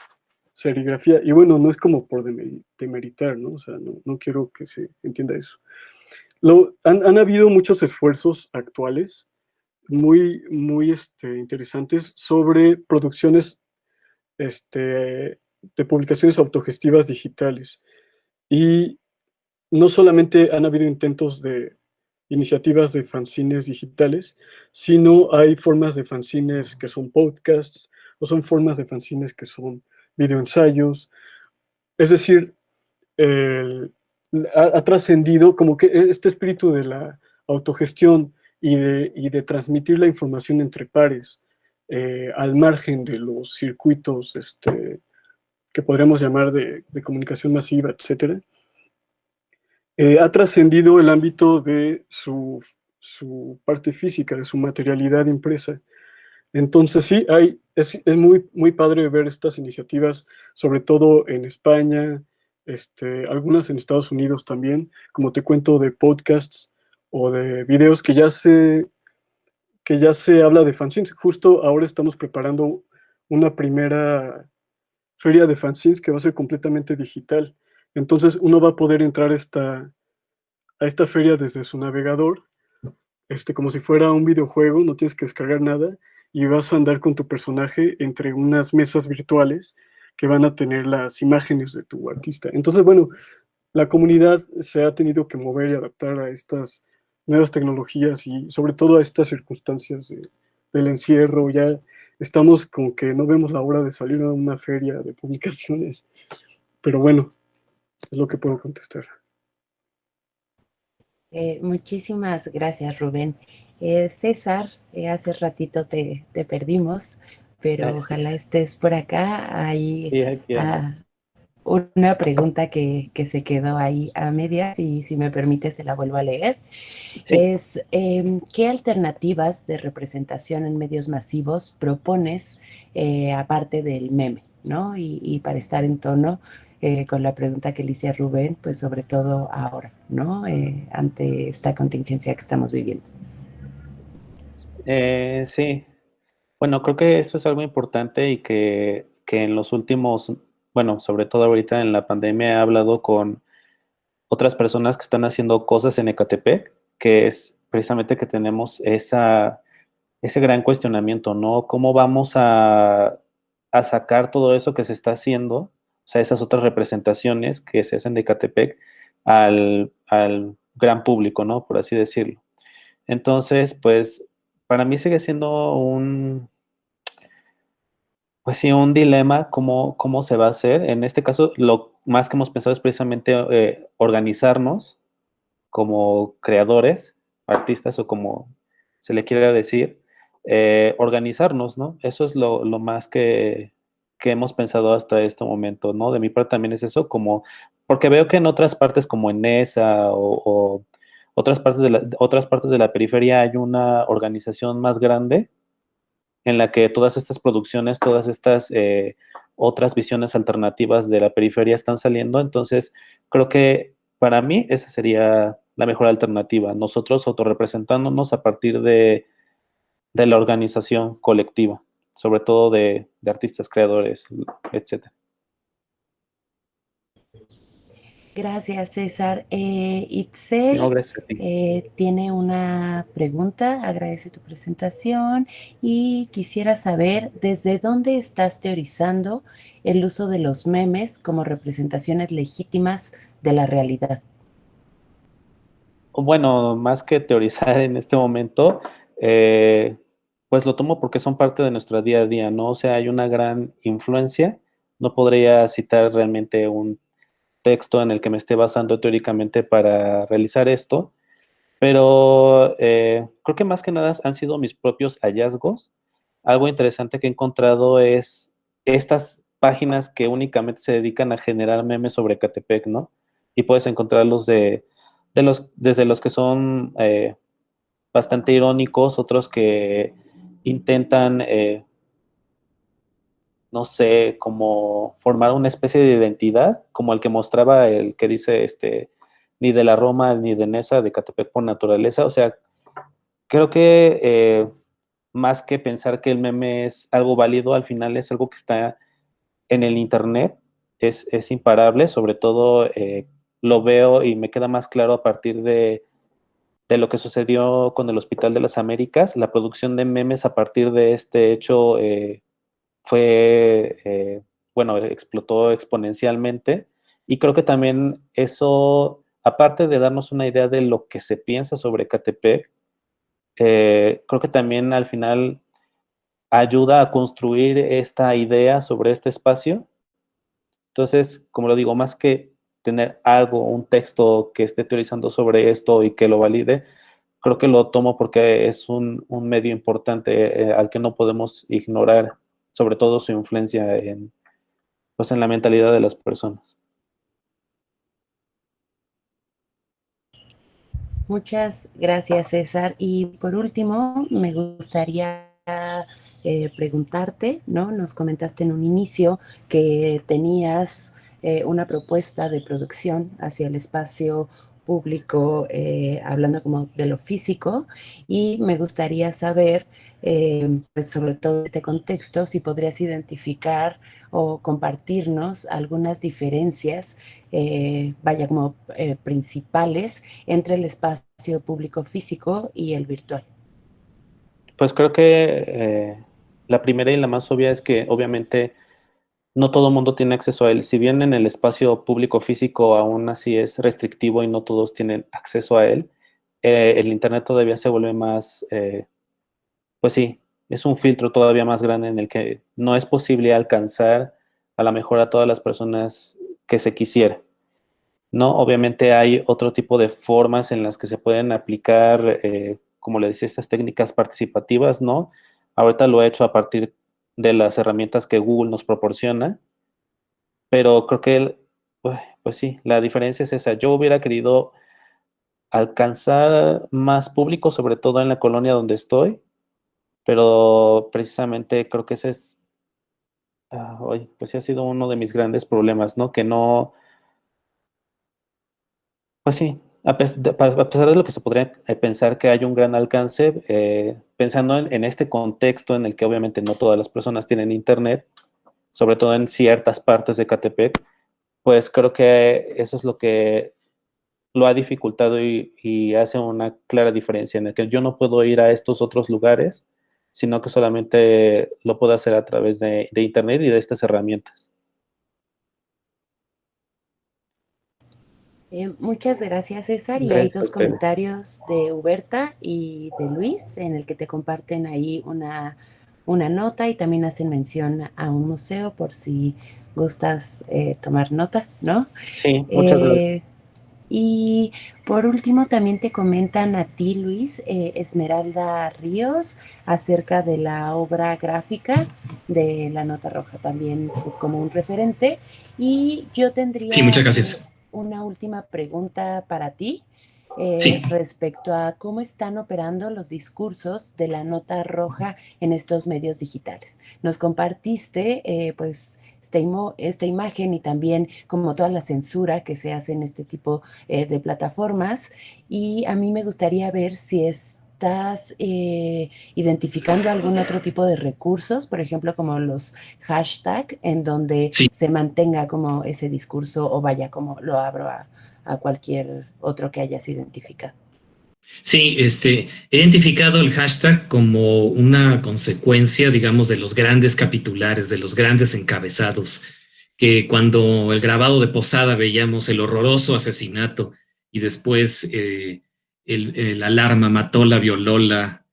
serigrafía, y bueno, no es como por demeritar, ¿no? O sea, no quiero que se entienda eso. Han habido muchos esfuerzos actuales muy, muy interesantes sobre producciones de publicaciones autogestivas digitales. Y no solamente han habido intentos de iniciativas de fanzines digitales, sino hay formas de fanzines que son podcasts, o son formas de fanzines que son videoensayos. Es decir, ha trascendido como que este espíritu de la autogestión y de transmitir la información entre pares, al margen de los circuitos que podríamos llamar de comunicación masiva, etcétera, ha trascendido el ámbito de su parte física, de su materialidad impresa. Entonces sí, es muy, muy padre ver estas iniciativas, sobre todo en España, algunas en Estados Unidos también, como te cuento, de podcasts o de videos que ya se habla de fanzines. Justo ahora estamos preparando una primera feria de fanzines que va a ser completamente digital. Entonces uno va a poder entrar a esta feria desde su navegador, como si fuera un videojuego, no tienes que descargar nada y vas a andar con tu personaje entre unas mesas virtuales que van a tener las imágenes de tu artista. Entonces, bueno, la comunidad se ha tenido que mover y adaptar a estas nuevas tecnologías y sobre todo a estas circunstancias del encierro. Ya estamos con que no vemos la hora de salir a una feria de publicaciones, pero bueno, es lo que puedo contestar. Muchísimas gracias, Rubén. César, hace ratito te perdimos, pero Sí, ojalá estés por acá. Hay sí, aquí ando. una pregunta que se quedó ahí a medias y si me permites te la vuelvo a leer. Sí. ¿Qué alternativas de representación en medios masivos propones aparte del meme, ¿no? Y para estar en tono con la pregunta que le hice a Rubén, pues sobre todo ahora, ¿no? Ante esta contingencia que estamos viviendo. Sí. Bueno, creo que eso es algo importante y que en los últimos, bueno, sobre todo ahorita en la pandemia he hablado con otras personas que están haciendo cosas en Ecatepec, que es precisamente que tenemos ese gran cuestionamiento, ¿no? ¿Cómo vamos a sacar todo eso que se está haciendo, o sea, esas otras representaciones que se hacen de Ecatepec al gran público, ¿no? Por así decirlo. Entonces, pues, para mí sigue siendo pues sí, un dilema, cómo se va a hacer. En este caso, lo más que hemos pensado es precisamente organizarnos como creadores, artistas o como se le quiera decir, organizarnos, ¿no? Eso es lo más que hemos pensado hasta este momento, ¿no? De mi parte también es eso, como, porque veo que en otras partes como en ESA o otras partes de la periferia hay una organización más grande en la que todas estas producciones, todas estas otras visiones alternativas de la periferia están saliendo. Entonces, creo que para mí esa sería la mejor alternativa, nosotros autorrepresentándonos a partir de la organización colectiva, sobre todo de artistas, creadores, etcétera. Gracias, César. No, Itzel gracias a ti. tiene una pregunta, agradece tu presentación y quisiera saber desde dónde estás teorizando el uso de los memes como representaciones legítimas de la realidad. Bueno, más que teorizar en este momento, pues lo tomo porque son parte de nuestro día a día, ¿no? O sea, hay una gran influencia. No podría citar realmente un texto en el que me esté basando teóricamente para realizar esto, pero creo que más que nada han sido mis propios hallazgos. Algo interesante que he encontrado es estas páginas que únicamente se dedican a generar memes sobre Catepec, ¿no? Y puedes encontrarlos desde los que son bastante irónicos, otros que intentan no sé, como formar una especie de identidad, como el que mostraba el que dice, ni de la Roma ni de Nesa, de Catepec por naturaleza. O sea, creo que más que pensar que el meme es algo válido, al final es algo que está en el Internet, es imparable, sobre todo lo veo y me queda más claro a partir de lo que sucedió con el Hospital de las Américas, la producción de memes a partir de este hecho fue, bueno, explotó exponencialmente y creo que también eso, aparte de darnos una idea de lo que se piensa sobre Catepec, creo que también al final ayuda a construir esta idea sobre este espacio. Entonces, como lo digo, más que tener algo, un texto que esté teorizando sobre esto y que lo valide, creo que lo tomo porque es un medio importante al que no podemos ignorar, sobre todo su influencia pues en la mentalidad de las personas. Muchas gracias, César. Y por último, me gustaría preguntarte, ¿no? Nos comentaste en un inicio que tenías una propuesta de producción hacia el espacio público, hablando como de lo físico, y me gustaría saber, pues sobre todo en este contexto, si podrías identificar o compartirnos algunas diferencias, vaya como principales entre el espacio público físico y el virtual. Pues creo que la primera y la más obvia es que obviamente no todo el mundo tiene acceso a él. Si bien en el espacio público físico aún así es restrictivo y no todos tienen acceso a él, el Internet todavía se vuelve más, pues sí, es un filtro todavía más grande en el que no es posible alcanzar a lo mejor a todas las personas que se quisiera, ¿no? Obviamente hay otro tipo de formas en las que se pueden aplicar, como le decía, estas técnicas participativas, ¿no? Ahorita lo he hecho a partir de las herramientas que Google nos proporciona, pero creo que, pues sí, la diferencia es esa. Yo hubiera querido alcanzar más público, sobre todo en la colonia donde estoy, pero precisamente creo que ese es, pues sí ha sido uno de mis grandes problemas, ¿no? Que no, pues sí, a pesar de lo que se podría pensar que hay un gran alcance, pensando en este contexto en el que obviamente no todas las personas tienen internet, sobre todo en ciertas partes de Catepec, pues creo que eso es lo que lo ha dificultado y hace una clara diferencia en el que yo no puedo ir a estos otros lugares, sino que solamente lo puedo hacer a través de internet y de estas herramientas. Muchas gracias, César. Y hay Gracias a dos ustedes. comentarios de Huberta y de Luis en el que te comparten ahí una nota y también hacen mención a un museo por si gustas tomar nota, ¿no? Sí, muchas gracias. Eh, y por último también te comentan a ti, Luis, Esmeralda Ríos, acerca de la obra gráfica de La Nota Roja, también como un referente. Y yo Sí, tendría muchas gracias. una última pregunta para ti Sí. respecto a cómo están operando los discursos de La Nota Roja en estos medios digitales. Nos compartiste, pues, esta imagen y también como toda la censura que se hace en este tipo de plataformas. Y a mí me gustaría ver si estás identificando algún otro tipo de recursos, por ejemplo, como los hashtag, en donde Sí. se mantenga como ese discurso o vaya como lo abro a cualquier otro que hayas identificado. Sí, he identificado el hashtag como una consecuencia, digamos, de los grandes capitulares, de los grandes encabezados, que cuando el grabado de Posada veíamos el horroroso asesinato y después el alarma mató la violóla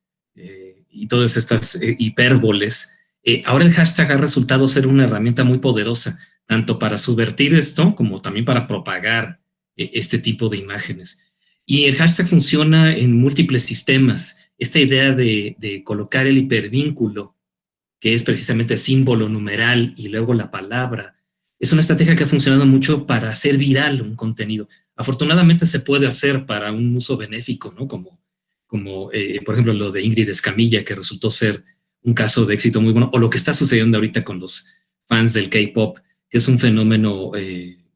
y todas estas hipérboles, ahora el hashtag ha resultado ser una herramienta muy poderosa, tanto para subvertir esto como también para propagar este tipo de imágenes. Y el hashtag funciona en múltiples sistemas. Esta idea de colocar el hipervínculo, que es precisamente símbolo, numeral y luego la palabra, es una estrategia que ha funcionado mucho para hacer viral un contenido. Afortunadamente se puede hacer para un uso benéfico, ¿no? Como por ejemplo lo de Ingrid Escamilla, que resultó ser un caso de éxito muy bueno, o lo que está sucediendo ahorita con los fans del K-pop, que es un fenómeno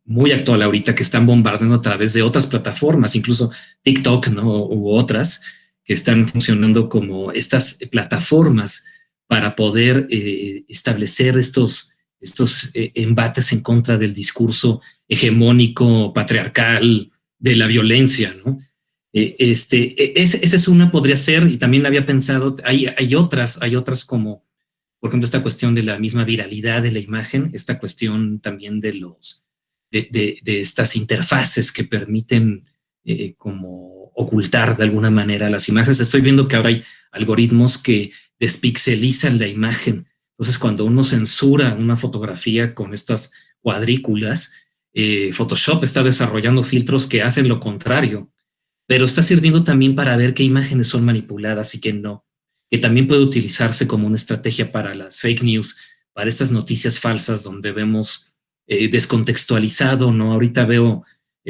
muy actual ahorita, que están bombardeando a través de otras plataformas, incluso TikTok, ¿no? U otras, que están funcionando como estas plataformas para poder establecer estos embates en contra del discurso hegemónico, patriarcal, de la violencia, ¿no? Esa es una, podría ser, y también la había pensado, hay otras como, por ejemplo, esta cuestión de la misma viralidad de la imagen, esta cuestión también de estas interfaces que permiten como ocultar de alguna manera las imágenes. Estoy viendo que ahora hay algoritmos que despixelizan la imagen. Entonces, cuando uno censura una fotografía con estas cuadrículas, Photoshop está desarrollando filtros que hacen lo contrario, pero está sirviendo también para ver qué imágenes son manipuladas y qué no, que también puede utilizarse como una estrategia para las fake news, para estas noticias falsas donde vemos descontextualizado, ¿no? Ahorita veo,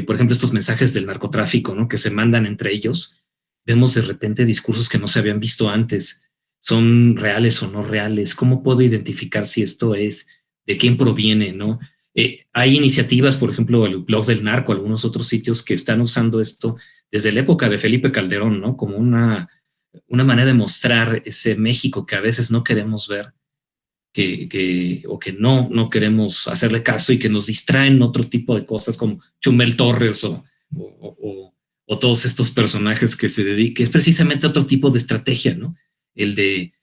por ejemplo, estos mensajes del narcotráfico, ¿no? Que se mandan entre ellos. Vemos de repente discursos que no se habían visto antes. ¿Son reales o no reales? ¿Cómo puedo identificar si esto es, de quién proviene, ¿no? Hay iniciativas, por ejemplo, el blog del narco, algunos otros sitios que están usando esto desde la época de Felipe Calderón, ¿no? Como una manera de mostrar ese México que a veces no queremos ver, o que no queremos hacerle caso y que nos distraen otro tipo de cosas como Chumel Torres o todos estos personajes que se dedican, que es precisamente otro tipo de estrategia, ¿no? El de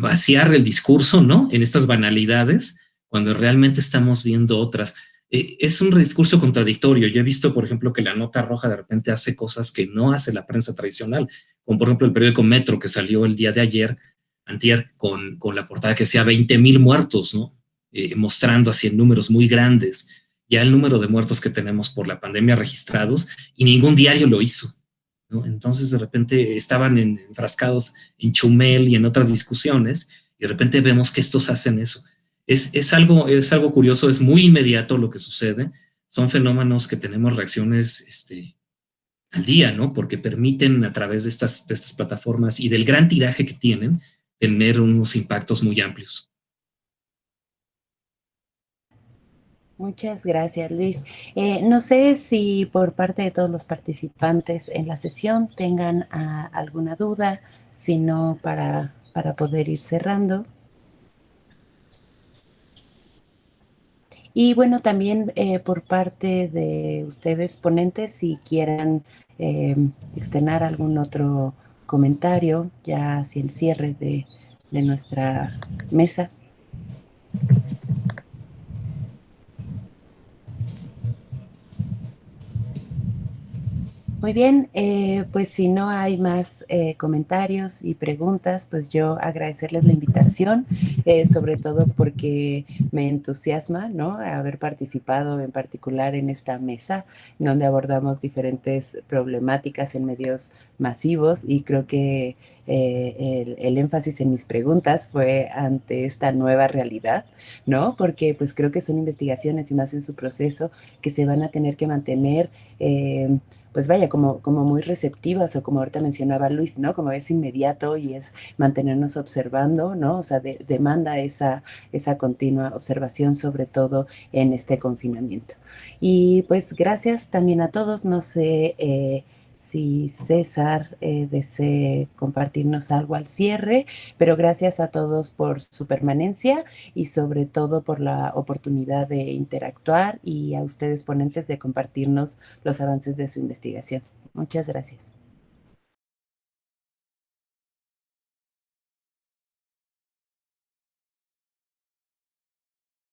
vaciar el discurso, ¿no? En estas banalidades, cuando realmente estamos viendo otras. Es un discurso contradictorio. Yo he visto, por ejemplo, que la Nota Roja de repente hace cosas que no hace la prensa tradicional, como por ejemplo el periódico Metro, que salió el día de ayer, antier, con la portada que decía 20,000 muertos, ¿no? Mostrando así en números muy grandes ya el número de muertos que tenemos por la pandemia registrados, y ningún diario lo hizo, ¿no? Entonces de repente estaban enfrascados en Chumel y en otras discusiones, y de repente vemos que estos hacen eso. Es algo curioso, es muy inmediato lo que sucede, son fenómenos que tenemos reacciones al día, ¿no? Porque permiten a través de estas plataformas y del gran tiraje que tienen, tener unos impactos muy amplios. Muchas gracias, Luis. No sé si por parte de todos los participantes en la sesión tengan alguna duda, si no para poder ir cerrando. Y bueno, también por parte de ustedes ponentes, si quieran externar algún otro comentario, ya hacia el cierre de nuestra mesa. Muy bien, pues si no hay más comentarios y preguntas, pues yo agradecerles la invitación, sobre todo porque me entusiasma, ¿no? Haber participado en particular en esta mesa, donde abordamos diferentes problemáticas en medios masivos, y creo que el énfasis en mis preguntas fue ante esta nueva realidad, ¿no? Porque pues creo que son investigaciones, y más en su proceso, que se van a tener que mantener pues vaya, como muy receptivas, o como ahorita mencionaba Luis, ¿no? Como es inmediato y es mantenernos observando, ¿no? O sea, demanda esa continua observación, sobre todo en este confinamiento. Y pues gracias también a todos. No sé si César desee compartirnos algo al cierre, pero gracias a todos por su permanencia, y sobre todo por la oportunidad de interactuar, y a ustedes ponentes de compartirnos los avances de su investigación. Muchas gracias.